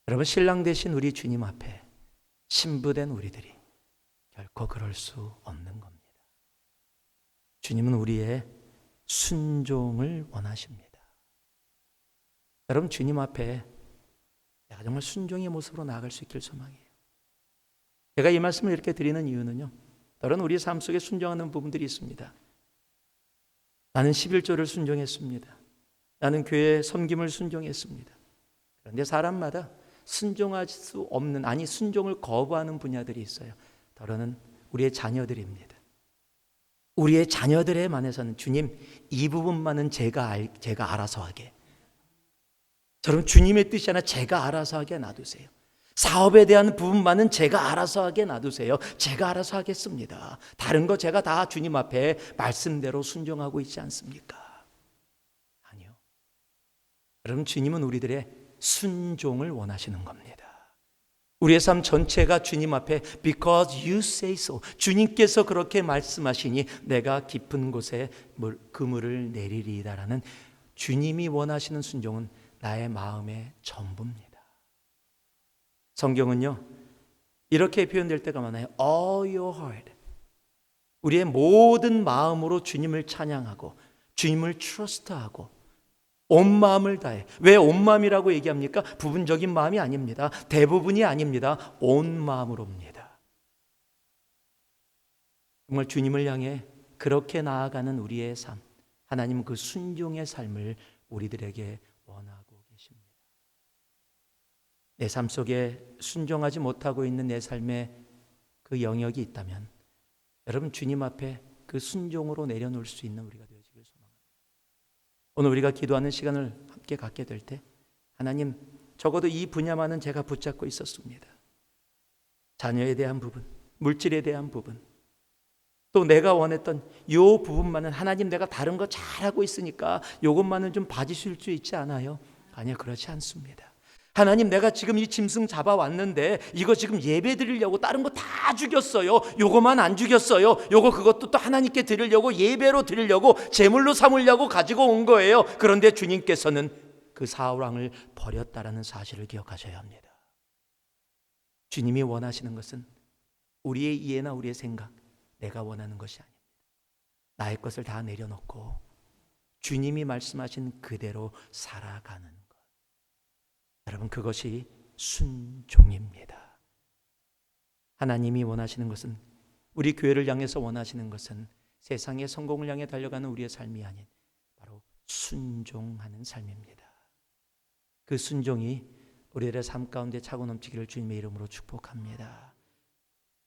[SPEAKER 2] 여러분, 신랑 되신 우리 주님 앞에 신부된 우리들이 결코 그럴 수 없는 겁니다. 주님은 우리의 순종을 원하십니다. 여러분, 주님 앞에 내가 정말 순종의 모습으로 나아갈 수 있길 소망해요. 제가 이 말씀을 이렇게 드리는 이유는요, 다른 우리 삶 속에 순종하는 부분들이 있습니다. 나는 11조를 순종했습니다. 나는 교회 섬김을 순종했습니다. 그런데 사람마다 순종할 수 없는, 아니 순종을 거부하는 분야들이 있어요. 더러는 우리의 자녀들입니다. 우리의 자녀들에 관해서는 주님, 이 부분만은 제가 알아서 하게. 여러분, 주님의 뜻이 아니라 제가 알아서 하게 놔두세요. 사업에 대한 부분만은 제가 알아서 하게 놔두세요. 제가 알아서 하겠습니다. 다른 거 제가 다 주님 앞에 말씀대로 순종하고 있지 않습니까? 아니요. 여러분, 주님은 우리들의 순종을 원하시는 겁니다. 우리의 삶 전체가 주님 앞에 because you say so, 주님께서 그렇게 말씀하시니 내가 깊은 곳에 그물을 내리리이다라는 주님이 원하시는 순종은 나의 마음의 전부입니다. 성경은요, 이렇게 표현될 때가 많아요. All your heart, 우리의 모든 마음으로 주님을 찬양하고 주님을 트러스트하고 온 마음을 다해. 왜 온 마음이라고 얘기합니까? 부분적인 마음이 아닙니다. 대부분이 아닙니다. 온 마음으로입니다. 정말 주님을 향해 그렇게 나아가는 우리의 삶, 하나님은 그 순종의 삶을 우리들에게 원하고 계십니다. 내 삶 속에 순종하지 못하고 있는 내 삶에 그 영역이 있다면 여러분, 주님 앞에 그 순종으로 내려놓을 수 있는 우리가 되어지길 소망합니다. 오늘 우리가 기도하는 시간을 함께 갖게 될 때, 하나님, 적어도 이 분야만은 제가 붙잡고 있었습니다. 자녀에 대한 부분, 물질에 대한 부분, 또 내가 원했던 이 부분만은 하나님, 내가 다른 거 잘하고 있으니까 이것만은 좀 봐주실 수 있지 않아요? 아니요, 그렇지 않습니다. 하나님, 내가 지금 이 짐승 잡아왔는데 이거 지금 예배 드리려고 다른 거 다 죽였어요. 요거만 안 죽였어요. 요거 그것도 또 하나님께 드리려고, 예배로 드리려고, 제물로 삼으려고 가지고 온 거예요. 그런데 주님께서는 그 사울왕을 버렸다라는 사실을 기억하셔야 합니다. 주님이 원하시는 것은 우리의 이해나 우리의 생각, 내가 원하는 것이 아닙니다. 나의 것을 다 내려놓고 주님이 말씀하신 그대로 살아가는 것. 여러분, 그것이 순종입니다. 하나님이 원하시는 것은, 우리 교회를 향해서 원하시는 것은 세상의 성공을 향해 달려가는 우리의 삶이 아닌 바로 순종하는 삶입니다. 그 순종이 우리들의 삶 가운데 차고 넘치기를 주님의 이름으로 축복합니다.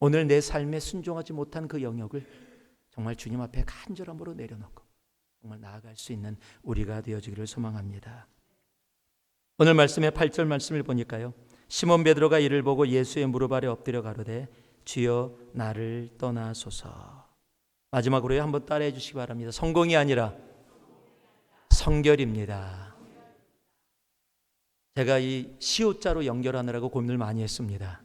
[SPEAKER 2] 오늘 내 삶에 순종하지 못한 그 영역을 정말 주님 앞에 간절함으로 내려놓고 정말 나아갈 수 있는 우리가 되어지기를 소망합니다. 오늘 말씀의 8절 말씀을 보니까요, 시몬 베드로가 이를 보고 예수의 무릎 아래 엎드려 가로되 주여 나를 떠나소서. 마지막으로 한번 따라해 주시기 바랍니다. 성공이 아니라 성결입니다. 제가 이 시옷자로 연결하느라고 고민을 많이 했습니다.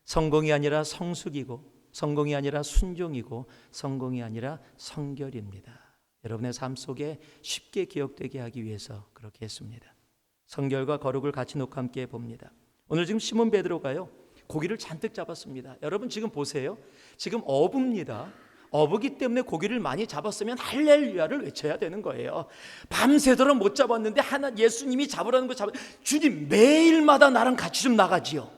[SPEAKER 2] 성공이 아니라 성숙이고, 성공이 아니라 순종이고, 성공이 아니라 성결입니다. 여러분의 삶 속에 쉽게 기억되게 하기 위해서 그렇게 했습니다. 성결과 거룩을 같이 놓고 함께 봅니다. 오늘 지금 시몬 베드로가요, 고기를 잔뜩 잡았습니다. 여러분 지금 보세요. 지금 어부입니다. 어부기 때문에 고기를 많이 잡았으면 할렐루야를 외쳐야 되는 거예요. 밤새도록 못 잡았는데 예수님이 잡으라는 거 주님 매일마다 나랑 같이 좀 나가지요.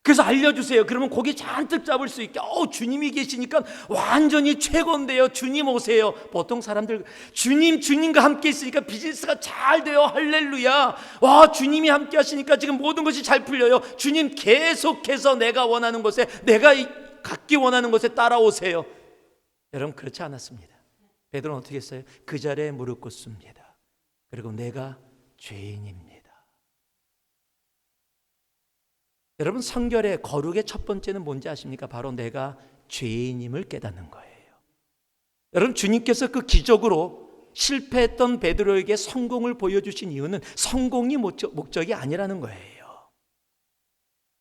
[SPEAKER 2] 그래서 알려주세요. 그러면 고기 잔뜩 잡을 수 있게. 주님이 계시니까 완전히 최고인데요. 주님 오세요. 보통 사람들 주님과 함께 있으니까 비즈니스가 잘 돼요. 할렐루야. 와, 주님이 함께 하시니까 지금 모든 것이 잘 풀려요. 주님 계속해서 내가 원하는 곳에, 내가 갖기 원하는 곳에 따라오세요. 여러분 그렇지 않았습니다. 베드로는 어떻게 했어요? 그 자리에 무릎 꿇습니다. 그리고 내가 죄인입니다. 여러분 성결의 거룩의 첫 번째는 뭔지 아십니까? 바로 내가 죄인임을 깨닫는 거예요. 여러분 주님께서 그 기적으로 실패했던 베드로에게 성공을 보여주신 이유는 성공이 목적이 아니라는 거예요.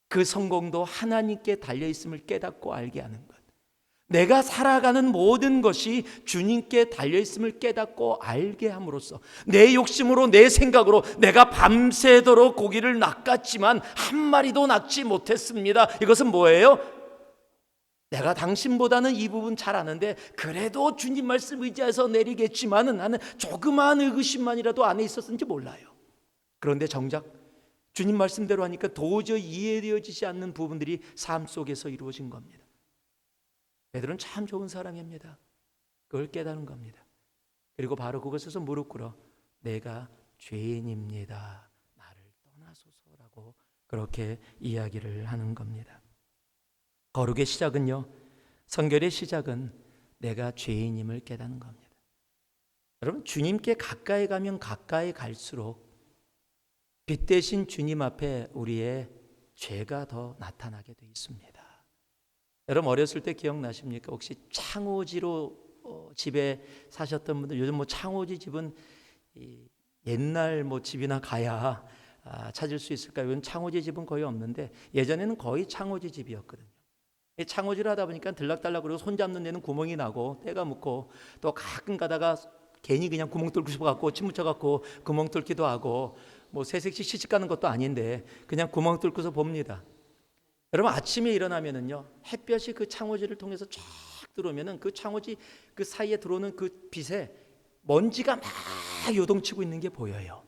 [SPEAKER 2] 그 성공도 하나님께 달려있음을 깨닫고 알게 하는 것. 내가 살아가는 모든 것이 주님께 달려있음을 깨닫고 알게 함으로써 내 욕심으로, 내 생각으로 내가 밤새도록 고기를 낚았지만 한 마리도 낚지 못했습니다. 이것은 뭐예요? 내가 당신보다는 이 부분 잘 아는데 그래도 주님 말씀 의지해서 내리겠지만은 나는 조그마한 의구심만이라도 안에 있었는지 몰라요. 그런데 정작 주님 말씀대로 하니까 도저히 이해되어지지 않는 부분들이 삶 속에서 이루어진 겁니다. 베드로는 참 좋은 사람입니다. 그걸 깨달은 겁니다. 그리고 바로 그것에서 무릎 꿇어 내가 죄인입니다. 나를 떠나소서라고 그렇게 이야기를 하는 겁니다. 거룩의 시작은요, 성결의 시작은 내가 죄인임을 깨닫는 겁니다. 여러분 주님께 가까이 가면 가까이 갈수록 빛 대신 주님 앞에 우리의 죄가 더 나타나게 되어 있습니다. 여러분 어렸을 때 기억나십니까? 혹시 창호지로 집에 사셨던 분들, 요즘 창호지 집은 옛날 집이나 가야 찾을 수 있을까요? 요즘 창호지 집은 거의 없는데 예전에는 거의 창호지 집이었거든요. 창호지를 하다 보니까 들락달락 그러고 손 잡는 데는 구멍이 나고 때가 묻고, 또 가끔 가다가 괜히 그냥 구멍 뚫고 싶어갖고 침 묻혀갖고 구멍 뚫기도 하고, 새색시 시집 가는 것도 아닌데 그냥 구멍 뚫고서 봅니다. 여러분 아침에 일어나면은요, 햇볕이 그 창호지를 통해서 쫙 들어오면은 그 창호지 그 사이에 들어오는 그 빛에 먼지가 막 요동치고 있는 게 보여요.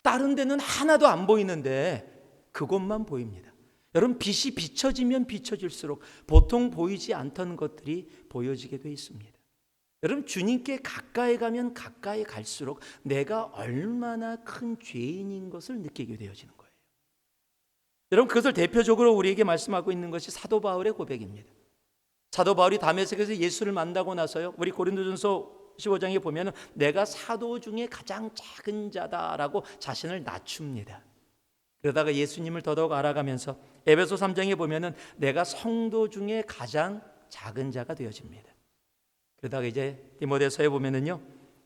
[SPEAKER 2] 다른 데는 하나도 안 보이는데 그것만 보입니다. 여러분 빛이 비춰지면 비춰질수록 보통 보이지 않던 것들이 보여지게 돼 있습니다. 여러분 주님께 가까이 가면 가까이 갈수록 내가 얼마나 큰 죄인인 것을 느끼게 되어지는 거예요. 여러분 그것을 대표적으로 우리에게 말씀하고 있는 것이 사도 바울의 고백입니다. 사도 바울이 다메섹에서 예수를 만나고 나서요, 우리 고린도전서 15장에 보면 내가 사도 중에 가장 작은 자다라고 자신을 낮춥니다. 그러다가 예수님을 더더욱 알아가면서 에베소 3장에 보면 내가 성도 중에 가장 작은 자가 되어집니다. 그러다가 이제 디모데서에 보면은요,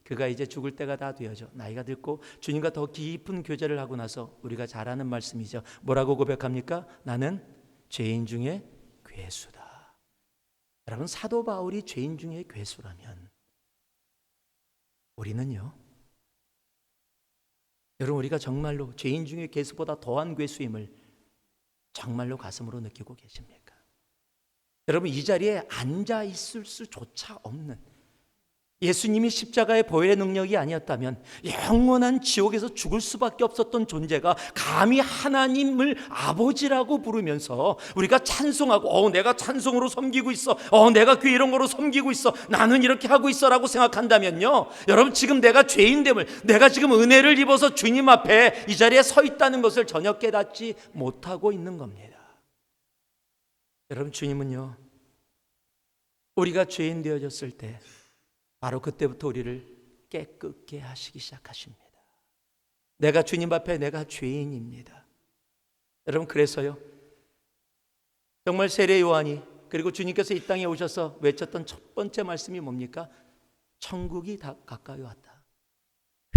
[SPEAKER 2] 그가 이제 죽을 때가 다 되어져 나이가 들고 주님과 더 깊은 교제를 하고 나서 우리가 잘 아는 말씀이죠. 뭐라고 고백합니까? 나는 죄인 중에 괴수다. 여러분, 사도 바울이 죄인 중에 괴수라면 우리는요, 여러분, 우리가 정말로 죄인 중에 괴수보다 더한 괴수임을 정말로 가슴으로 느끼고 계십니까? 여러분, 이 자리에 앉아 있을 수조차 없는, 예수님이 십자가의 보혈의 능력이 아니었다면 영원한 지옥에서 죽을 수밖에 없었던 존재가 감히 하나님을 아버지라고 부르면서 우리가 찬송하고 내가 찬송으로 섬기고 있어, 내가 이런 거로 섬기고 있어, 나는 이렇게 하고 있어 라고 생각한다면요, 여러분, 지금 내가 죄인됨을, 내가 지금 은혜를 입어서 주님 앞에 이 자리에 서 있다는 것을 전혀 깨닫지 못하고 있는 겁니다. 여러분, 주님은요, 우리가 죄인 되어졌을 때 바로 그때부터 우리를 깨끗게 하시기 시작하십니다. 내가 주님 앞에 내가 죄인입니다. 여러분, 그래서요, 정말 세례 요한이, 그리고 주님께서 이 땅에 오셔서 외쳤던 첫 번째 말씀이 뭡니까? 천국이 다 가까이 왔다.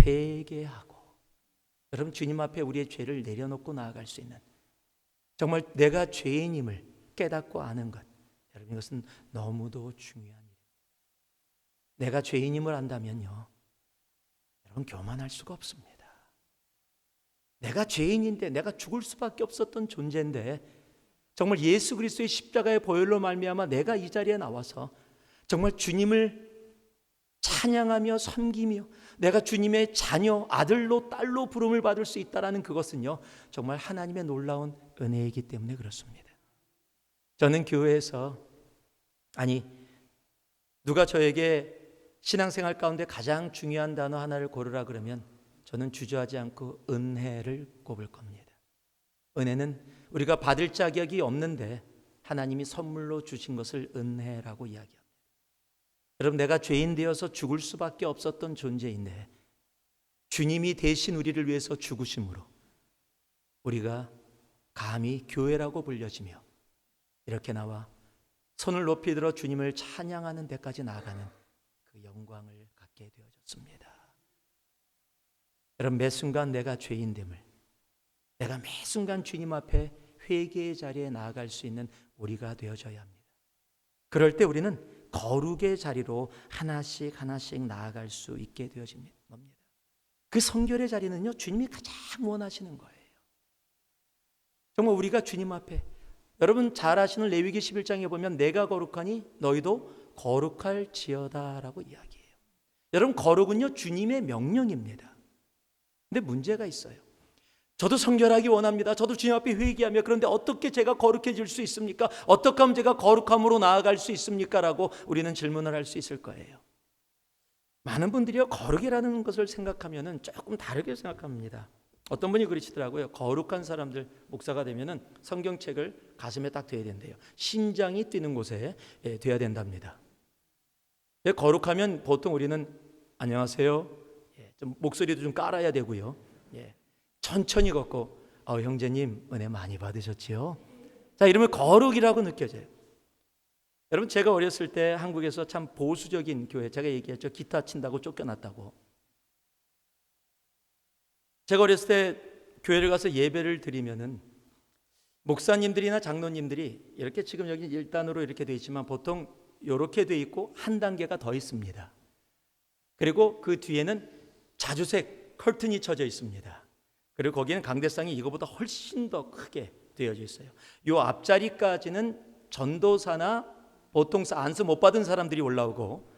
[SPEAKER 2] 회개하고, 여러분, 주님 앞에 우리의 죄를 내려놓고 나아갈 수 있는, 정말 내가 죄인임을 깨닫고 아는 것, 여러분, 이것은 너무도 중요한 일입니다. 내가 죄인임을 안다면요, 여러분, 교만할 수가 없습니다. 내가 죄인인데, 내가 죽을 수밖에 없었던 존재인데, 정말 예수 그리스도의 십자가의 보혈로 말미암아 내가 이 자리에 나와서 정말 주님을 찬양하며 섬기며 내가 주님의 자녀, 아들로 딸로 부름을 받을 수 있다는 그것은요, 정말 하나님의 놀라운 은혜이기 때문에 그렇습니다. 저는 교회에서, 누가 저에게 신앙생활 가운데 가장 중요한 단어 하나를 고르라 그러면 저는 주저하지 않고 은혜를 꼽을 겁니다. 은혜는 우리가 받을 자격이 없는데 하나님이 선물로 주신 것을 은혜라고 이야기합니다. 여러분, 내가 죄인 되어서 죽을 수밖에 없었던 존재인데 주님이 대신 우리를 위해서 죽으심으로 우리가 감히 교회라고 불려지며 이렇게 나와 손을 높이 들어 주님을 찬양하는 데까지 나아가는 그 영광을 갖게 되어졌습니다. 여러분, 매 순간 내가 죄인됨을, 내가 매 순간 주님 앞에 회개의 자리에 나아갈 수 있는 우리가 되어져야 합니다. 그럴 때 우리는 거룩의 자리로 하나씩 나아갈 수 있게 되어진 겁니다. 그 성결의 자리는요, 주님이 가장 원하시는 거예요. 정말 우리가 주님 앞에, 여러분 잘 아시는 레위기 11장에 보면 내가 거룩하니 너희도 거룩할지어다 라고 이야기해요. 여러분, 거룩은요, 주님의 명령입니다. 근데 문제가 있어요. 저도 성결하기 원합니다. 저도 주님 앞에 회개하며, 그런데 어떻게 제가 거룩해질 수 있습니까? 어떻게 하면 제가 거룩함으로 나아갈 수 있습니까? 라고 우리는 질문을 할 수 있을 거예요. 많은 분들이요, 거룩이라는 것을 생각하면 조금 다르게 생각합니다. 어떤 분이 그러시더라고요. 거룩한 사람들, 목사가 되면은 성경책을 가슴에 딱 대야 된대요. 심장이 뛰는 곳에 돼야 된답니다. 거룩하면 보통 우리는 안녕하세요, 좀 목소리도 좀 깔아야 되고요, 천천히 걷고 형제님 은혜 많이 받으셨지요? 자, 이러면 거룩이라고 느껴져요. 여러분, 제가 어렸을 때 한국에서 참 보수적인 교회, 제가 얘기했죠. 기타 친다고 쫓겨났다고. 제가 어렸을 때 교회를 가서 예배를 드리면은 목사님들이나 장로님들이 이렇게, 지금 여기 1단으로 이렇게 돼 있지만 보통 이렇게 돼 있고 한 단계가 더 있습니다. 그리고 그 뒤에는 자주색 커튼이 쳐져 있습니다. 그리고 거기는 강대상이 이거보다 훨씬 더 크게 되어져 있어요. 이 앞자리까지는 전도사나 보통 안수 못 받은 사람들이 올라오고,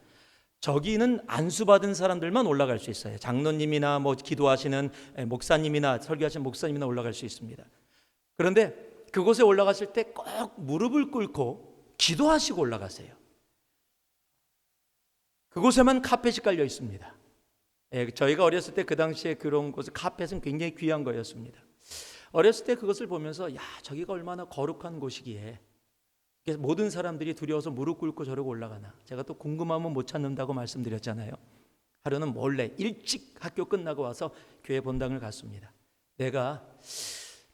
[SPEAKER 2] 저기는 안수 받은 사람들만 올라갈 수 있어요. 장로님이나 기도하시는 목사님이나 설교하시는 목사님이나 올라갈 수 있습니다. 그런데 그곳에 올라갔을 때 꼭 무릎을 꿇고 기도하시고 올라가세요. 그곳에만 카펫이 깔려 있습니다. 저희가 어렸을 때 그 당시에 그런 곳은 카펫은 굉장히 귀한 거였습니다. 어렸을 때 그것을 보면서 저기가 얼마나 거룩한 곳이기에 모든 사람들이 두려워서 무릎 꿇고 저러고 올라가나. 제가 또 궁금하면 못 찾는다고 말씀드렸잖아요. 하루는 몰래 일찍 학교 끝나고 와서 교회 본당을 갔습니다. 내가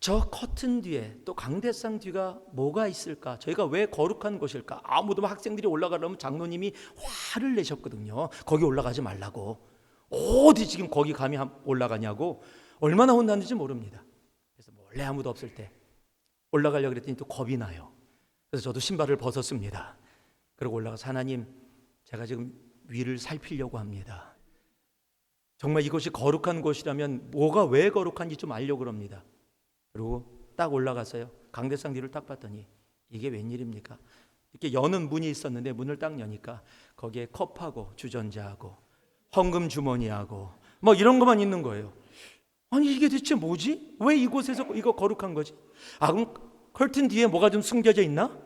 [SPEAKER 2] 저 커튼 뒤에 또 강대상 뒤가 뭐가 있을까? 저희가 왜 거룩한 곳일까? 아무도 학생들이 올라가려면 장로님이 화를 내셨거든요. 거기 올라가지 말라고. 어디 지금 거기 감히 올라가냐고 얼마나 혼났는지 모릅니다. 그래서 원래 아무도 없을 때 올라가려고 그랬더니 또 겁이 나요. 그래서 저도 신발을 벗었습니다. 그리고 올라가서 하나님, 제가 지금 위를 살피려고 합니다. 정말 이곳이 거룩한 곳이라면 뭐가 왜 거룩한지 좀 알려고 합니다. 그리고 딱 올라가서요, 강대상 뒤를 딱 봤더니 이게 웬일입니까? 이렇게 여는 문이 있었는데 문을 딱 여니까 거기에 컵하고 주전자하고 헌금 주머니하고 뭐 이런 것만 있는 거예요. 아니 이게 대체 뭐지? 왜 이곳에서 이거 거룩한 거지? 아, 그럼 커튼 뒤에 뭐가 좀 숨겨져 있나?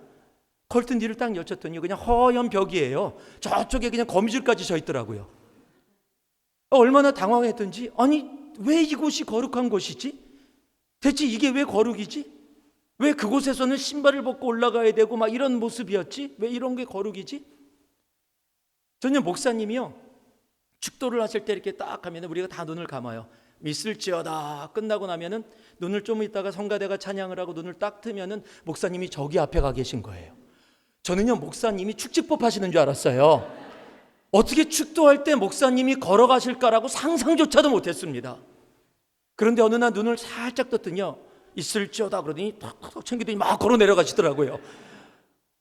[SPEAKER 2] 커튼 뒤를 딱 여쳤더니 그냥 허연 벽이에요. 저쪽에 그냥 거미줄까지 져 있더라고요. 얼마나 당황했던지, 아니 왜 이곳이 거룩한 곳이지? 대체 이게 왜 거룩이지? 왜 그곳에서는 신발을 벗고 올라가야 되고 막 이런 모습이었지? 왜 이런 게 거룩이지? 저는 목사님이요, 축도를 하실 때 이렇게 딱 하면 우리가 다 눈을 감아요. 믿을지어다 끝나고 나면은 눈을 좀 있다가 성가대가 찬양을 하고 눈을 딱 뜨면은 목사님이 저기 앞에 가 계신 거예요. 저는요, 목사님이 축지법 하시는 줄 알았어요. 어떻게 축도할 때 목사님이 걸어가실까라고 상상조차도 못했습니다. 그런데 어느 날 눈을 살짝 떴더니요, 있을지어다 그러더니 탁탁 챙기더니 막 걸어 내려가시더라고요.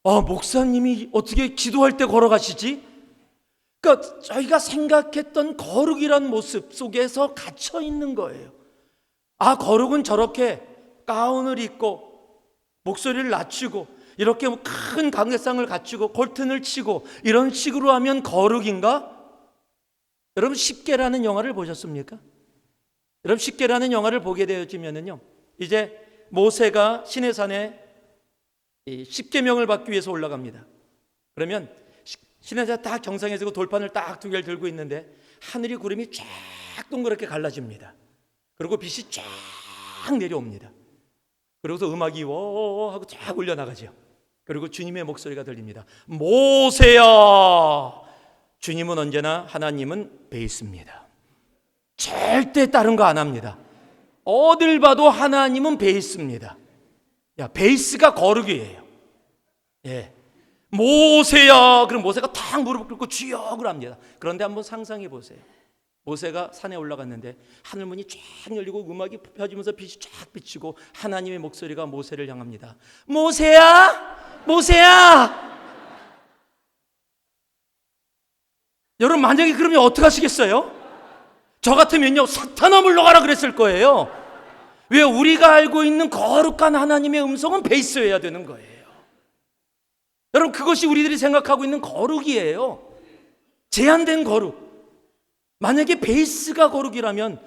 [SPEAKER 2] 아, 목사님이 어떻게 기도할 때 걸어가시지? 그러니까 저희가 생각했던 거룩이란 모습 속에서 갇혀 있는 거예요. 아, 거룩은 저렇게 가운을 입고 목소리를 낮추고 이렇게 큰 강대상을 갖추고 골튼을 치고 이런 식으로 하면 거룩인가? 여러분, 십계라는 영화를 보셨습니까? 여러분, 십계라는 영화를 보게 되어지면은요, 이제 모세가 시내산에 십계명을 받기 위해서 올라갑니다. 그러면 시내산 딱 정상에 서고 돌판을 딱 두 개를 들고 있는데 하늘이 구름이 쫙 동그랗게 갈라집니다. 그리고 빛이 쫙 내려옵니다. 그러고서 음악이 워 하고 쫙 울려나가죠. 그리고 주님의 목소리가 들립니다. 모세야! 주님은 언제나, 하나님은 베이스입니다. 절대 다른 거 안 합니다. 어딜 봐도 하나님은 베이스입니다. 야, 베이스가 거룩이에요. 예. 모세야! 그럼 모세가 탁 무릎을 꿇고 주여! 그럽니다. 그런데 한번 상상해 보세요. 모세가 산에 올라갔는데 하늘문이 쫙 열리고 음악이 펴지면서 빛이 쫙 비치고 하나님의 목소리가 모세를 향합니다. 모세야! 모세야! 여러분, 만약에 그러면 어떻게 하시겠어요? 저 같으면요, 사탄아 물러가라 그랬을 거예요. 왜? 우리가 알고 있는 거룩한 하나님의 음성은 베이스여야 되는 거예요. 여러분, 그것이 우리들이 생각하고 있는 거룩이에요. 제한된 거룩. 만약에 베이스가 거룩이라면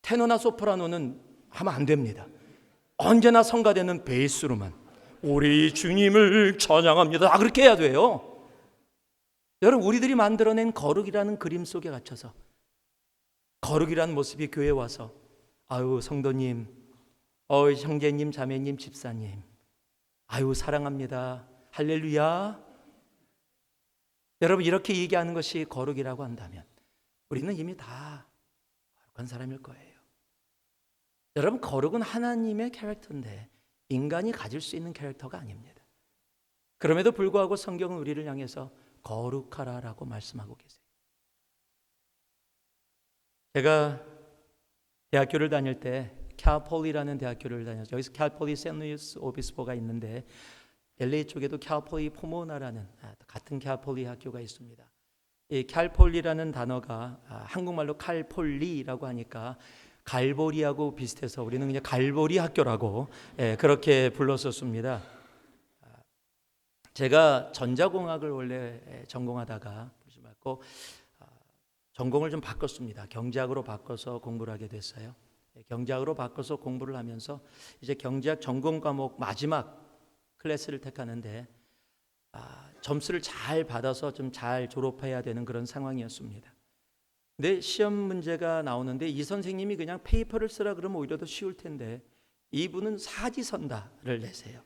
[SPEAKER 2] 테너나 소프라노는 하면 안 됩니다. 언제나 성가대는 베이스로만 우리 주님을 찬양합니다, 그렇게 해야 돼요. 여러분, 우리들이 만들어낸 거룩이라는 그림 속에 갇혀서 거룩이라는 모습이 교회에 와서 아유 성도님, 형제님, 자매님, 집사님, 아유 사랑합니다, 할렐루야, 여러분, 이렇게 얘기하는 것이 거룩이라고 한다면 우리는 이미 다 거룩한 사람일 거예요. 여러분, 거룩은 하나님의 캐릭터인데 인간이 가질 수 있는 캐릭터가 아닙니다. 그럼에도 불구하고 성경은 우리를 향해서 거룩하라라고 말씀하고 계세요. 제가 대학교를 다닐 때 캘폴리라는 대학교를 다녔죠. 여기서 캘폴리 샌루이스 오비스포가 있는데 LA 쪽에도 캘폴리 포모나라는 같은 캘폴리 학교가 있습니다. 이 캘폴리라는 단어가 한국말로 칼폴리라고 하니까 갈보리하고 비슷해서 우리는 그냥 갈보리 학교라고 그렇게 불렀었습니다. 제가 전자공학을 원래 전공하다가 전공을 좀 바꿨습니다. 경제학으로 바꿔서 공부를 하게 됐어요. 경제학으로 바꿔서 공부를 하면서 이제 경제학 전공 과목 마지막 클래스를 택하는데 점수를 잘 받아서 좀 잘 졸업해야 되는 그런 상황이었습니다. 근데 시험 문제가 나오는데 이 선생님이 그냥 페이퍼를 쓰라 그러면 오히려 더 쉬울 텐데 이분은 사지선다를 내세요.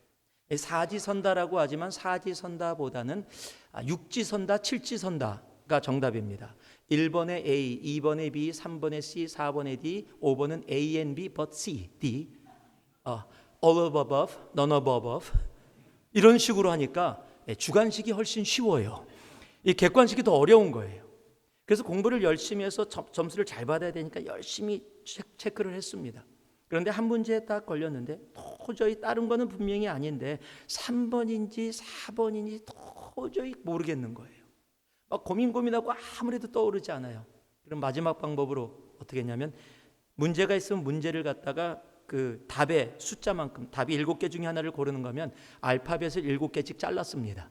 [SPEAKER 2] 사지선다라고 하지만 사지선다보다는 육지선다, 칠지선다가 정답입니다. 1번에 A, 2번에 B, 3번에 C, 4번에 D, 5번은 A and B but C, D, all of above, none of above, 이런 식으로 하니까 주관식이 훨씬 쉬워요. 이 객관식이 더 어려운 거예요. 그래서 공부를 열심히 해서 점수를 잘 받아야 되니까 열심히 체크를 했습니다. 그런데 한 문제에 딱 걸렸는데 도저히 다른 거는 분명히 아닌데 3번인지 4번인지 도저히 모르겠는 거예요. 막 고민하고 아무래도 떠오르지 않아요. 그럼 마지막 방법으로 어떻게 했냐면 문제가 있으면 문제를 갖다가 그 답의 숫자만큼, 답이 7개 중에 하나를 고르는 거면 알파벳을 7개씩 잘랐습니다.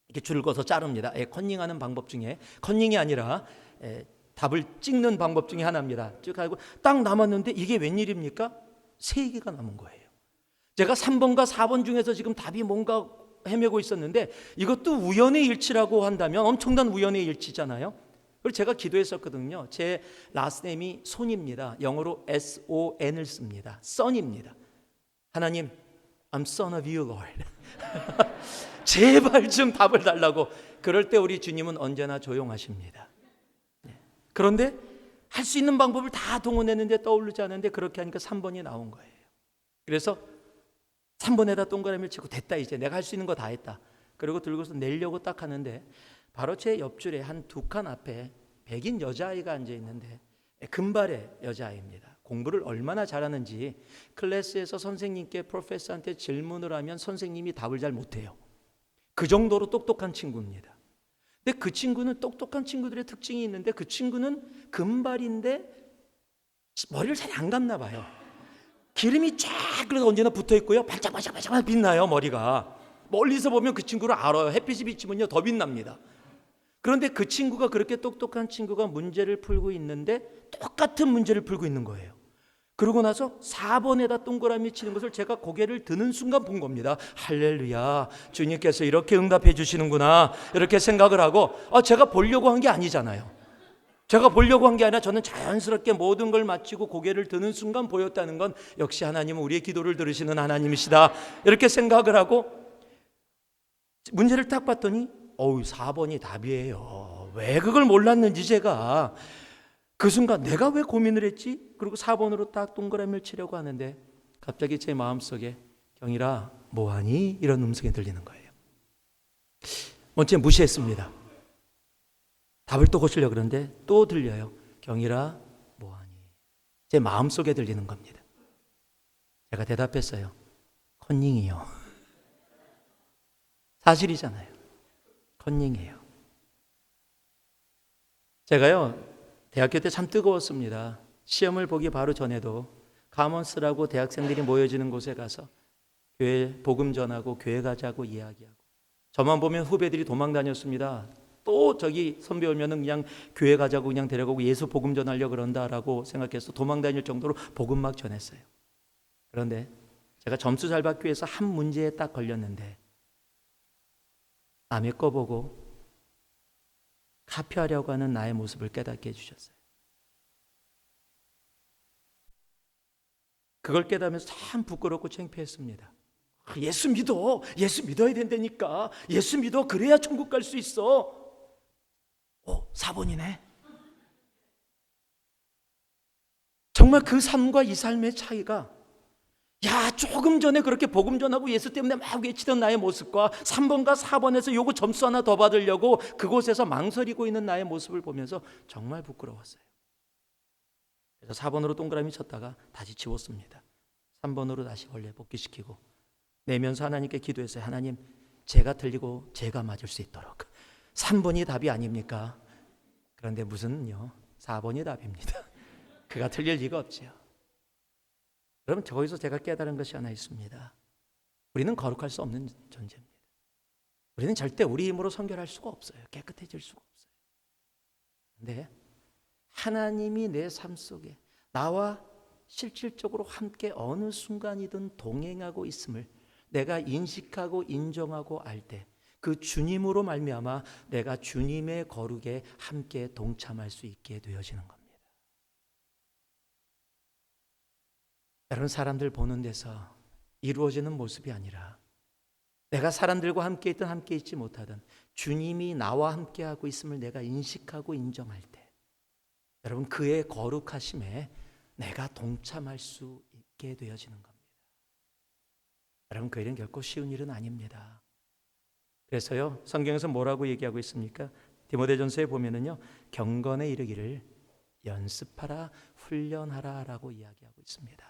[SPEAKER 2] 이렇게 줄을 그어서 자릅니다. 컨닝하는 방법 중에, 컨닝이 아니라 답을 찍는 방법 중에 하나입니다. 쭉 하고 딱 남았는데 이게 웬일입니까? 3개가 남은 거예요. 제가 3번과 4번 중에서 지금 답이 뭔가 헤매고 있었는데 이것도 우연의 일치라고 한다면 엄청난 우연의 일치잖아요. 그리고 제가 기도했었거든요. 제 라스트네임이 손입니다. 영어로 SON을 씁니다. son입니다. 하나님, I'm son of you, Lord. 제발 좀 답을 달라고. 그럴 때 우리 주님은 언제나 조용하십니다. 그런데 할 수 있는 방법을 다 동원했는데 떠오르지 않는데 그렇게 하니까 3번이 나온 거예요. 그래서 3번에다 동그라미를 치고 됐다, 이제 내가 할 수 있는 거 다 했다. 그리고 들고서 내려고 딱 하는데 바로 제 옆줄에 한 2칸 앞에 백인 여자아이가 앉아 있는데 금발의 여자아이입니다. 공부를 얼마나 잘하는지 클래스에서 선생님께 프로페서한테 질문을 하면 선생님이 답을 잘 못해요. 그 정도로 똑똑한 친구입니다. 근데 그 친구는 똑똑한 친구들의 특징이 있는데 그 친구는 금발인데 머리를 잘 안 감나 봐요. 기름이 쫙 그래서 언제나 붙어 있고요. 반짝반짝 빛나요, 머리가. 멀리서 보면 그 친구를 알아요. 햇빛이 비치면요 더 빛납니다. 그런데 그 친구가, 그렇게 똑똑한 친구가 문제를 풀고 있는데 똑같은 문제를 풀고 있는 거예요. 그러고 나서 4번에다 동그라미 치는 것을 제가 고개를 드는 순간 본 겁니다. 할렐루야, 주님께서 이렇게 응답해 주시는구나, 이렇게 생각을 하고, 제가 보려고 한 게 아니잖아요. 제가 보려고 한 게 아니라 저는 자연스럽게 모든 걸 마치고 고개를 드는 순간 보였다는 건 역시 하나님은 우리의 기도를 들으시는 하나님이시다, 이렇게 생각을 하고 문제를 딱 봤더니 4번이 답이에요. 왜 그걸 몰랐는지 제가 그 순간 내가 왜 고민을 했지? 그리고 4번으로 딱 동그라미를 치려고 하는데 갑자기 제 마음속에 경일아 뭐하니? 이런 음성이 들리는 거예요. 먼저 무시했습니다. 답을 또 고치려고 그러는데 또 들려요. 경일아 뭐하니? 제 마음속에 들리는 겁니다. 제가 대답했어요. 컨닝이요. 사실이잖아요. 컨닝이에요. 제가요 대학교 때 참 뜨거웠습니다. 시험을 보기 바로 전에도 가먼스라고 대학생들이 모여지는 곳에 가서 교회 복음 전하고 교회 가자고 이야기하고, 저만 보면 후배들이 도망 다녔습니다. 또 저기 선배 오면은 그냥 교회 가자고 그냥 데려가고 예수 복음 전하려고 그런다라고 생각해서 도망 다닐 정도로 복음 막 전했어요. 그런데 제가 점수 잘 받기 위해서 한 문제에 딱 걸렸는데 남의 거 보고 카피하려고 하는 나의 모습을 깨닫게 해주셨어요. 그걸 깨달으면서 참 부끄럽고 창피했습니다. 예수 믿어. 예수 믿어야 된다니까. 예수 믿어. 그래야 천국 갈 수 있어. 4번이네. 정말 그 삶과 이 삶의 차이가, 조금 전에 그렇게 복음 전하고 예수 때문에 막 외치던 나의 모습과 3번과 4번에서 요거 점수 하나 더 받으려고 그곳에서 망설이고 있는 나의 모습을 보면서 정말 부끄러웠어요. 그래서 4번으로 동그라미 쳤다가 다시 지웠습니다. 3번으로 다시 원래 복귀시키고 내면서 하나님께 기도했어요. 하나님, 제가 틀리고 제가 맞을 수 있도록. 3번이 답이 아닙니까? 그런데 무슨요? 4번이 답입니다. 그가 틀릴 리가 없죠. 여러분, 저기서 제가 깨달은 것이 하나 있습니다. 우리는 거룩할 수 없는 존재입니다. 우리는 절대 우리 힘으로 성결할 수가 없어요. 깨끗해질 수가 없어요. 그런데 하나님이 내 삶 속에 나와 실질적으로 함께 어느 순간이든 동행하고 있음을 내가 인식하고 인정하고 알 때 그 주님으로 말미암아 내가 주님의 거룩에 함께 동참할 수 있게 되어지는 겁니다. 여러분, 사람들 보는 데서 이루어지는 모습이 아니라 내가 사람들과 함께 있든 함께 있지 못하든 주님이 나와 함께하고 있음을 내가 인식하고 인정할 때 여러분, 그의 거룩하심에 내가 동참할 수 있게 되어지는 겁니다. 여러분, 그 일은 결코 쉬운 일은 아닙니다. 그래서요, 성경에서 뭐라고 얘기하고 있습니까? 디모데전서에 보면은요, 경건에 이르기를 연습하라, 훈련하라라고 이야기하고 있습니다.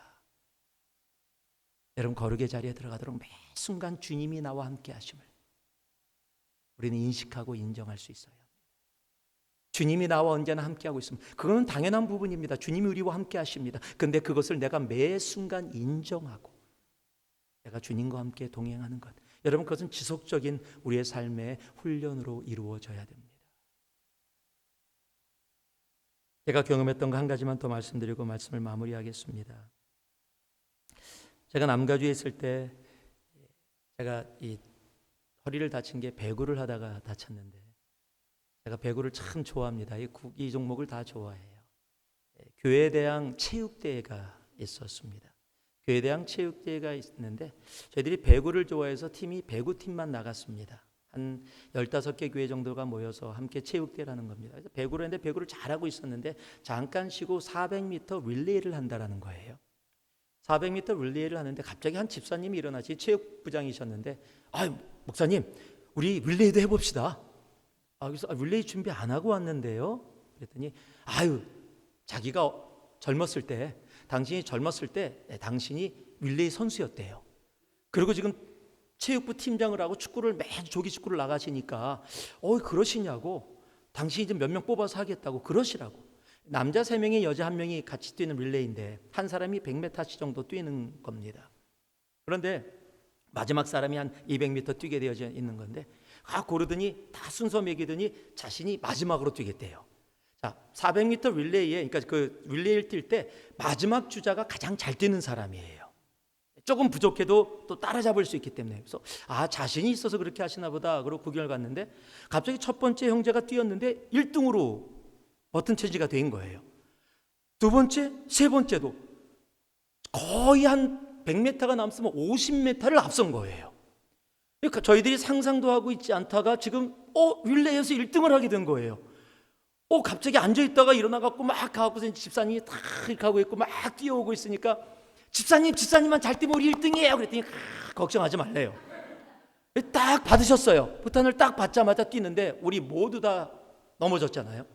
[SPEAKER 2] 여러분, 거룩의 자리에 들어가도록 매 순간 주님이 나와 함께 하심을 우리는 인식하고 인정할 수 있어요. 주님이 나와 언제나 함께하고 있습니다. 그건 당연한 부분입니다. 주님이 우리와 함께 하십니다. 근데 그것을 내가 매 순간 인정하고 내가 주님과 함께 동행하는 것, 여러분, 그것은 지속적인 우리의 삶의 훈련으로 이루어져야 됩니다. 제가 경험했던 거 한 가지만 더 말씀드리고 말씀을 마무리하겠습니다. 제가 남가주에 있을 때 제가 이 허리를 다친 게 배구를 하다가 다쳤는데, 제가 배구를 참 좋아합니다. 이 종목을 다 좋아해요. 교회대항 체육대회가 있었습니다. 교회대항 체육대회가 있는데 저희들이 배구를 좋아해서 팀이 배구팀만 나갔습니다. 한 15개 교회 정도가 모여서 함께 체육대회라는 겁니다. 그래서 배구를 했는데 배구를 잘하고 있었는데 잠깐 쉬고 400m 릴레이를 한다라는 거예요. 400m 릴레이를 하는데 갑자기 한 집사님이 일어나시, 체육부장이셨는데, 목사님, 우리 릴레이도 해봅시다. 그래서 릴레이 준비 안 하고 왔는데요. 그랬더니 자기가 젊었을 때, 당신이 젊었을 때 당신이 릴레이 선수였대요. 그리고 지금 체육부 팀장을 하고 축구를 매주 조기 축구를 나가시니까 그러시냐고, 당신이 좀 몇 명 뽑아서 하겠다고 그러시라고. 남자 3명이 여자 1명이 같이 뛰는 릴레이인데 한 사람이 100m씩 정도 뛰는 겁니다. 그런데 마지막 사람이 한 200m 뛰게 되어 있는 건데 고르더니 다 순서 매기더니 자신이 마지막으로 뛰겠대요. 자, 400m 릴레이에, 그러니까 그 릴레이를 뛸 때 마지막 주자가 가장 잘 뛰는 사람이에요. 조금 부족해도 또 따라잡을 수 있기 때문에. 그래서 자신이 있어서 그렇게 하시나 보다 그러고 구경을 갔는데 갑자기 첫 번째 형제가 뛰었는데 1등으로 버튼 체지가 된 거예요. 두 번째, 세 번째도 거의 한 100m가 남았으면 50m를 앞선 거예요. 그러니까 저희들이 상상도 하고 있지 않다가 지금 릴레이에서 1등을 하게 된 거예요. 갑자기 앉아있다가 일어나갖고 막 가갖고 집사님이 탁 이렇게 하고 있고 막 뛰어오고 있으니까 집사님만 잘 뛰면 우리 1등이에요. 그랬더니 걱정하지 말래요. 딱 받으셨어요. 부탄을 딱 받자마자 뛰는데 우리 모두 다 넘어졌잖아요.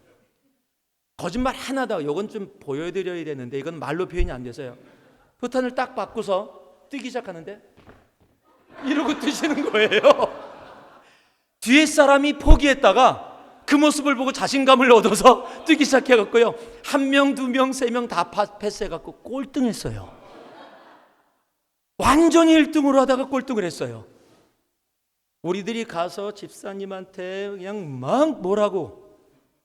[SPEAKER 2] 거짓말 하나다. 이건 좀 보여드려야 되는데 이건 말로 표현이 안 돼서요. 부탄을 딱 받고서 뛰기 시작하는데 이러고 뛰시는 거예요. 뒤에 사람이 포기했다가 그 모습을 보고 자신감을 얻어서 뛰기 시작해갖고요, 1명, 2명, 3명 다 패스해갖고 꼴등했어요. 완전히 1등으로 하다가 꼴등을 했어요. 우리들이 가서 집사님한테 그냥 막 뭐라고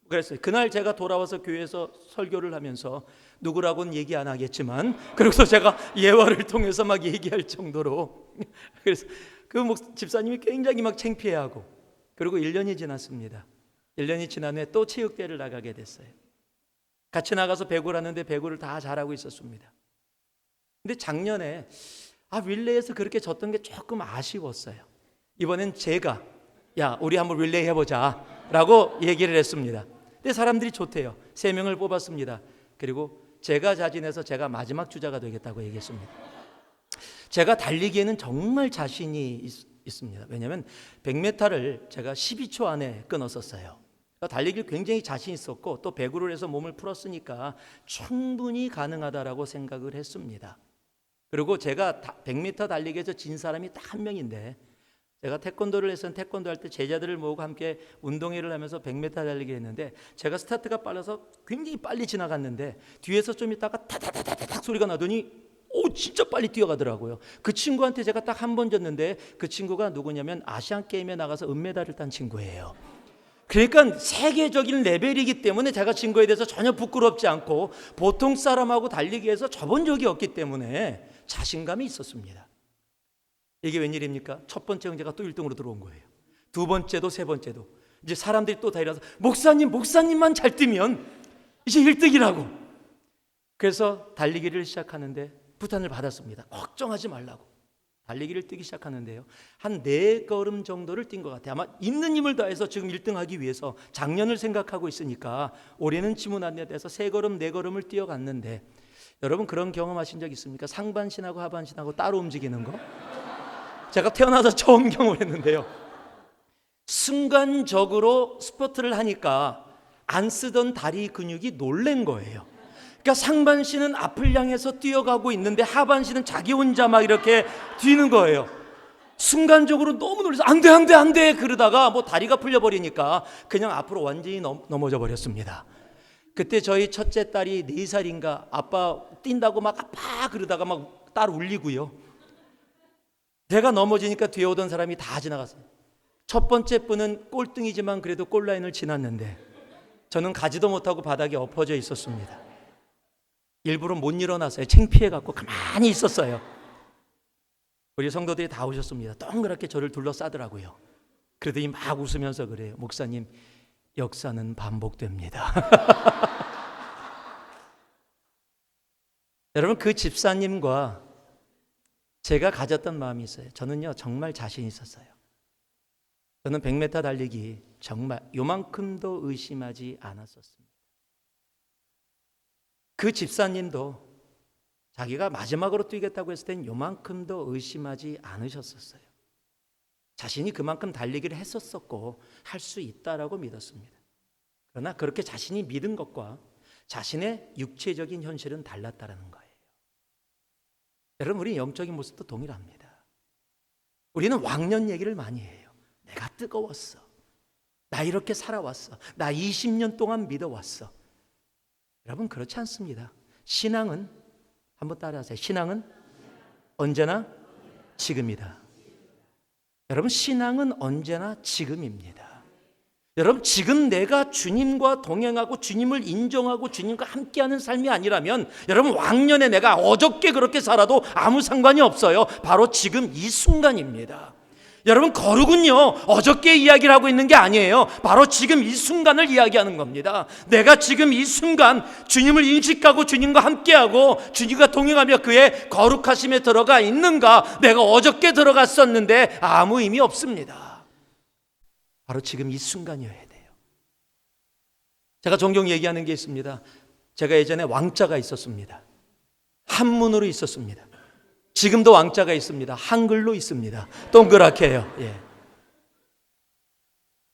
[SPEAKER 2] 그랬어요. 그날 제가 돌아와서 교회에서 설교를 하면서 누구라고는 얘기 안 하겠지만, 그래서 제가 예화를 통해서 막 얘기할 정도로, 그래서 그 집사님이 굉장히 막 창피해하고, 그리고 1년이 지났습니다. 1년이 지난 후에 또 체육대회를 나가게 됐어요. 같이 나가서 배구를 하는데 배구를 다 잘하고 있었습니다. 근데 작년에 릴레이에서 그렇게 졌던 게 조금 아쉬웠어요. 이번엔 제가 우리 한번 릴레이 해보자 라고 얘기를 했습니다. 근데 사람들이 좋대요. 3명을 뽑았습니다. 그리고 제가 자진해서 제가 마지막 주자가 되겠다고 얘기했습니다. 제가 달리기에는 정말 자신이 있습니다. 왜냐하면 100m를 제가 12초 안에 끊었었어요. 달리기를 굉장히 자신 있었고 또 배구를 해서 몸을 풀었으니까 충분히 가능하다라고 생각을 했습니다. 그리고 제가 100m 달리기에서 진 사람이 딱 한 명인데, 제가 태권도를 해서 태권도 할 때 제자들을 모으고 함께 운동회를 하면서 100m 달리기를 했는데 제가 스타트가 빨라서 굉장히 빨리 지나갔는데 뒤에서 좀 있다가 타다다다닥 소리가 나더니 진짜 빨리 뛰어가더라고요. 그 친구한테 제가 딱 한 번 졌는데 그 친구가 누구냐면 아시안게임에 나가서 은메달을 딴 친구예요. 그러니까 세계적인 레벨이기 때문에 제가 진 거에 대해서 전혀 부끄럽지 않고 보통 사람하고 달리기에서 져본 적이 없기 때문에 자신감이 있었습니다. 이게 웬일입니까? 첫 번째 형제가 또 1등으로 들어온 거예요. 두 번째도 세 번째도. 이제 사람들이 또 다 일어나서 목사님만 잘 뛰면 이제 1등이라고. 그래서 달리기를 시작하는데 부탄을 받았습니다. 걱정하지 말라고. 달리기를 뛰기 시작하는데요, 한 4걸음 정도를 뛴 것 같아요. 아마 있는 힘을 다해서 지금 1등하기 위해서 작년을 생각하고 있으니까 올해는 지문 안 내서 3걸음 4걸음을 뛰어갔는데, 여러분 그런 경험하신 적 있습니까? 상반신하고 하반신하고 따로 움직이는 거. 제가 태어나서 처음 경험했는데요, 순간적으로 스쿼트를 하니까 안 쓰던 다리 근육이 놀란 거예요. 그러니까 상반신은 앞을 향해서 뛰어가고 있는데 하반신은 자기 혼자 막 이렇게 뛰는 거예요. 순간적으로 너무 놀라서 안 돼 그러다가 뭐 다리가 풀려버리니까 그냥 앞으로 완전히 넘어져 버렸습니다. 그때 저희 첫째 딸이 4살인가 아빠 뛴다고 막 아파 그러다가 막 딸 울리고요. 제가 넘어지니까 뒤에 오던 사람이 다 지나갔어요. 첫 번째 분은 꼴등이지만 그래도 골라인을 지났는데 저는 가지도 못하고 바닥에 엎어져 있었습니다. 일부러 못 일어났어요. 창피해갖고 가만히 있었어요. 우리 성도들이 다 오셨습니다. 동그랗게 저를 둘러싸더라고요. 그러더니 막 웃으면서 그래요. 목사님, 역사는 반복됩니다. 여러분, 그 집사님과 제가 가졌던 마음이 있어요. 저는요 정말 자신 있었어요. 저는 100m 달리기 정말 요만큼도 의심하지 않았었습니다. 그 집사님도 자기가 마지막으로 뛰겠다고 했을 땐 요만큼도 의심하지 않으셨었어요. 자신이 그만큼 달리기를 했었었고 할 수 있다라고 믿었습니다. 그러나 그렇게 자신이 믿은 것과 자신의 육체적인 현실은 달랐다라는 거예요. 여러분, 우리 영적인 모습도 동일합니다. 우리는 왕년 얘기를 많이 해요. 내가 뜨거웠어. 나 이렇게 살아왔어. 나 20년 동안 믿어왔어. 여러분, 그렇지 않습니다. 신앙은 한번 따라하세요. 신앙은 언제나 지금이다. 여러분, 신앙은 언제나 지금입니다. 여러분, 지금 내가 주님과 동행하고 주님을 인정하고 주님과 함께하는 삶이 아니라면 여러분, 왕년에 내가 어저께 그렇게 살아도 아무 상관이 없어요. 바로 지금 이 순간입니다. 여러분, 거룩은요 어저께 이야기를 하고 있는 게 아니에요. 바로 지금 이 순간을 이야기하는 겁니다. 내가 지금 이 순간 주님을 인식하고 주님과 함께하고 주님과 동행하며 그의 거룩하심에 들어가 있는가? 내가 어저께 들어갔었는데 아무 의미 없습니다. 바로 지금 이 순간이어야 돼요. 제가 종종 얘기하는 게 있습니다. 제가 예전에 왕자가 있었습니다. 한문으로 있었습니다. 지금도 왕자가 있습니다. 한글로 있습니다. 동그랗게요. 예.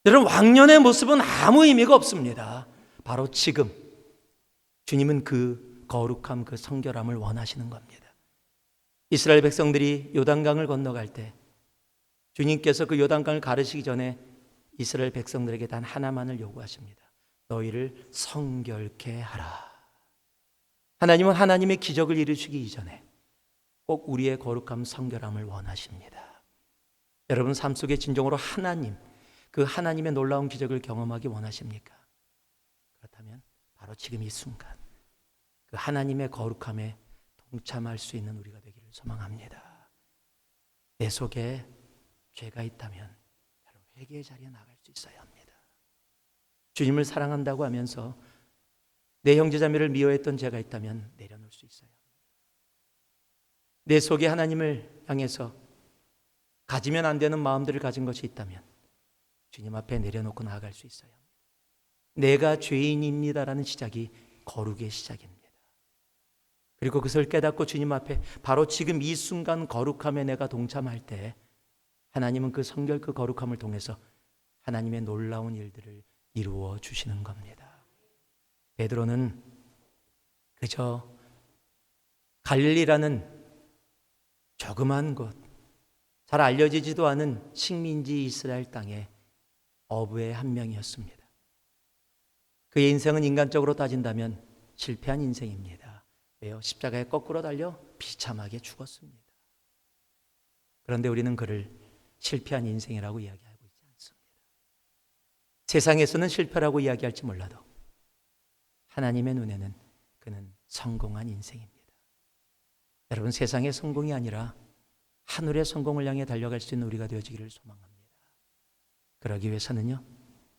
[SPEAKER 2] 여러분, 왕년의 모습은 아무 의미가 없습니다. 바로 지금 주님은 그 거룩함, 그 성결함을 원하시는 겁니다. 이스라엘 백성들이 요단강을 건너갈 때 주님께서 그 요단강을 가르시기 전에 이스라엘 백성들에게 단 하나만을 요구하십니다. 너희를 성결케 하라. 하나님은 하나님의 기적을 이루시기 이전에 꼭 우리의 거룩함, 성결함을 원하십니다. 여러분 삶 속에 진정으로 하나님, 그 하나님의 놀라운 기적을 경험하기 원하십니까? 그렇다면 바로 지금 이 순간 그 하나님의 거룩함에 동참할 수 있는 우리가 되기를 소망합니다. 내 속에 죄가 있다면 회개의 자리에 나갈 수 있어야 합니다. 주님을 사랑한다고 하면서 내 형제자매를 미워했던 죄가 있다면 내려놓을 수 있어야 합니다. 내 속에 하나님을 향해서 가지면 안 되는 마음들을 가진 것이 있다면 주님 앞에 내려놓고 나아갈 수 있어야 합니다. 내가 죄인입니다라는 시작이 거룩의 시작입니다. 그리고 그것을 깨닫고 주님 앞에 바로 지금 이 순간 거룩함에 내가 동참할 때 하나님은 그 성결, 그 거룩함을 통해서 하나님의 놀라운 일들을 이루어 주시는 겁니다. 베드로는 그저 갈릴리라는 조그만 곳, 잘 알려지지도 않은 식민지 이스라엘 땅의 어부의 한 명이었습니다. 그의 인생은 인간적으로 따진다면 실패한 인생입니다. 왜요? 십자가에 거꾸로 달려 비참하게 죽었습니다. 그런데 우리는 그를 실패한 인생이라고 이야기하고 있지 않습니다. 세상에서는 실패라고 이야기할지 몰라도 하나님의 눈에는 그는 성공한 인생입니다. 여러분, 세상의 성공이 아니라 하늘의 성공을 향해 달려갈 수 있는 우리가 되어지기를 소망합니다. 그러기 위해서는요,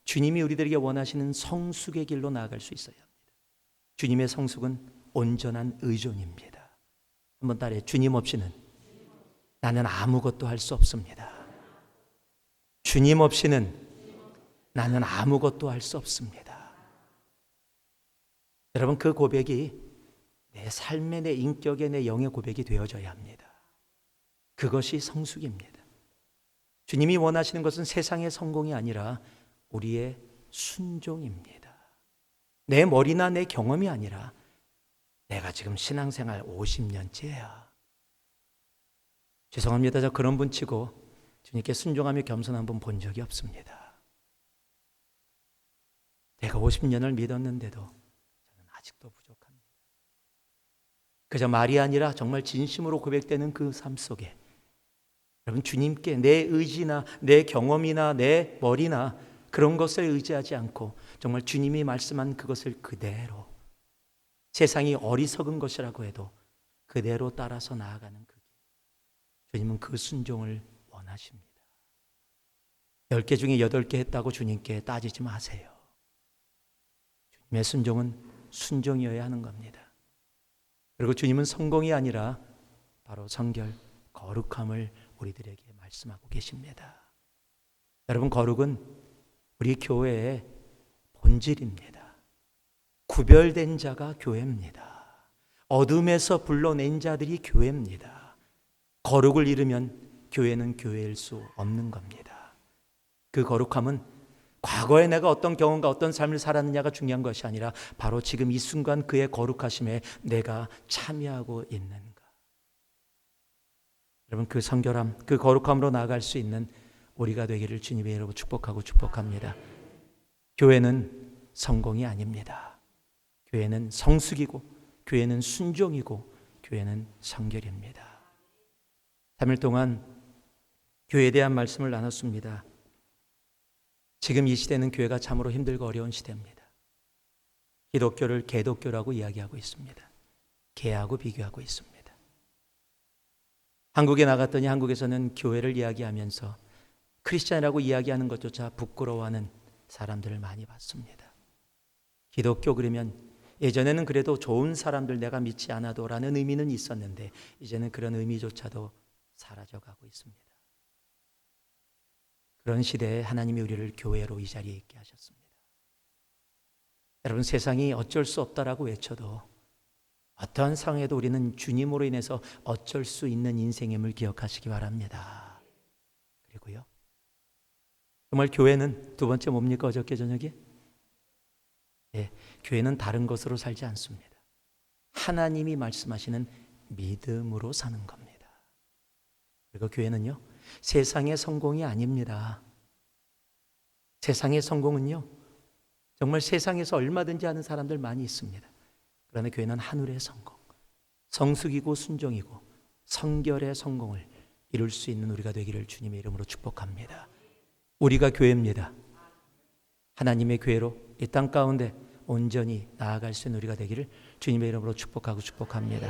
[SPEAKER 2] 주님이 우리들에게 원하시는 성숙의 길로 나아갈 수 있어야 합니다. 주님의 성숙은 온전한 의존입니다. 한번 따라해. 주님 없이는 나는 아무것도 할 수 없습니다. 주님 없이는 나는 아무것도 할 수 없습니다. 여러분, 그 고백이 내 삶의, 내 인격의, 내 영의 고백이 되어져야 합니다. 그것이 성숙입니다. 주님이 원하시는 것은 세상의 성공이 아니라 우리의 순종입니다. 내 머리나 내 경험이 아니라 내가 지금 신앙생활 50년째야. 죄송합니다. 저 그런 분 치고 주님께 순종하며 겸손한 분 본 적이 없습니다. 내가 50년을 믿었는데도 저는 아직도 부족합니다. 그저 말이 아니라 정말 진심으로 고백되는 그 삶 속에 여러분, 주님께 내 의지나 내 경험이나 내 머리나 그런 것을 의지하지 않고 정말 주님이 말씀한 그것을 그대로, 세상이 어리석은 것이라고 해도 그대로 따라서 나아가는 그 길, 주님은 그 순종을 원하십니다. 10개 중에 8개 했다고 주님께 따지지 마세요. 주님의 순종은 순종이어야 하는 겁니다. 그리고 주님은 성공이 아니라 바로 성결, 거룩함을 우리들에게 말씀하고 계십니다. 여러분, 거룩은 우리 교회의 본질입니다. 구별된 자가 교회입니다. 어둠에서 불러낸 자들이 교회입니다. 거룩을 잃으면 교회는 교회일 수 없는 겁니다. 그 거룩함은 과거에 내가 어떤 경험과 어떤 삶을 살았느냐가 중요한 것이 아니라 바로 지금 이 순간 그의 거룩하심에 내가 참여하고 있는가. 여러분, 그 성결함, 그 거룩함으로 나아갈 수 있는 우리가 되기를 주님의 이름으로 축복합니다. 교회는 성공이 아닙니다. 교회는 성숙이고 교회는 순종이고 교회는 성결입니다. 3일 동안 교회에 대한 말씀을 나눴습니다. 지금 이 시대는 교회가 참으로 힘들고 어려운 시대입니다. 기독교를 개독교라고 이야기하고 있습니다. 개하고 비교하고 있습니다. 한국에 나갔더니 한국에서는 교회를 이야기하면서 크리스찬이라고 이야기하는 것조차 부끄러워하는 사람들을 많이 봤습니다. 기독교 그러면 예전에는 그래도 좋은 사람들, 내가 믿지 않아도 라는 의미는 있었는데 이제는 그런 의미조차도 사라져가고 있습니다. 그런 시대에 하나님이 우리를 교회로 이 자리에 있게 하셨습니다. 여러분, 세상이 어쩔 수 없다라고 외쳐도 어떠한 상황에도 우리는 주님으로 인해서 어쩔 수 있는 인생임을 기억하시기 바랍니다. 그리고요, 정말 교회는 두 번째 뭡니까? 어저께 저녁에? 교회는 다른 것으로 살지 않습니다. 하나님이 말씀하시는 믿음으로 사는 겁니다. 그리고 교회는요, 세상의 성공이 아닙니다. 세상의 성공은요, 정말 세상에서 얼마든지 하는 사람들 많이 있습니다. 그러나 교회는 하늘의 성공, 성숙이고 순종이고 성결의 성공을 이룰 수 있는 우리가 되기를 주님의 이름으로 축복합니다. 우리가 교회입니다. 하나님의 교회로 이 땅 가운데 온전히 나아갈 수 있는 우리가 되기를 주님의 이름으로 축복합니다.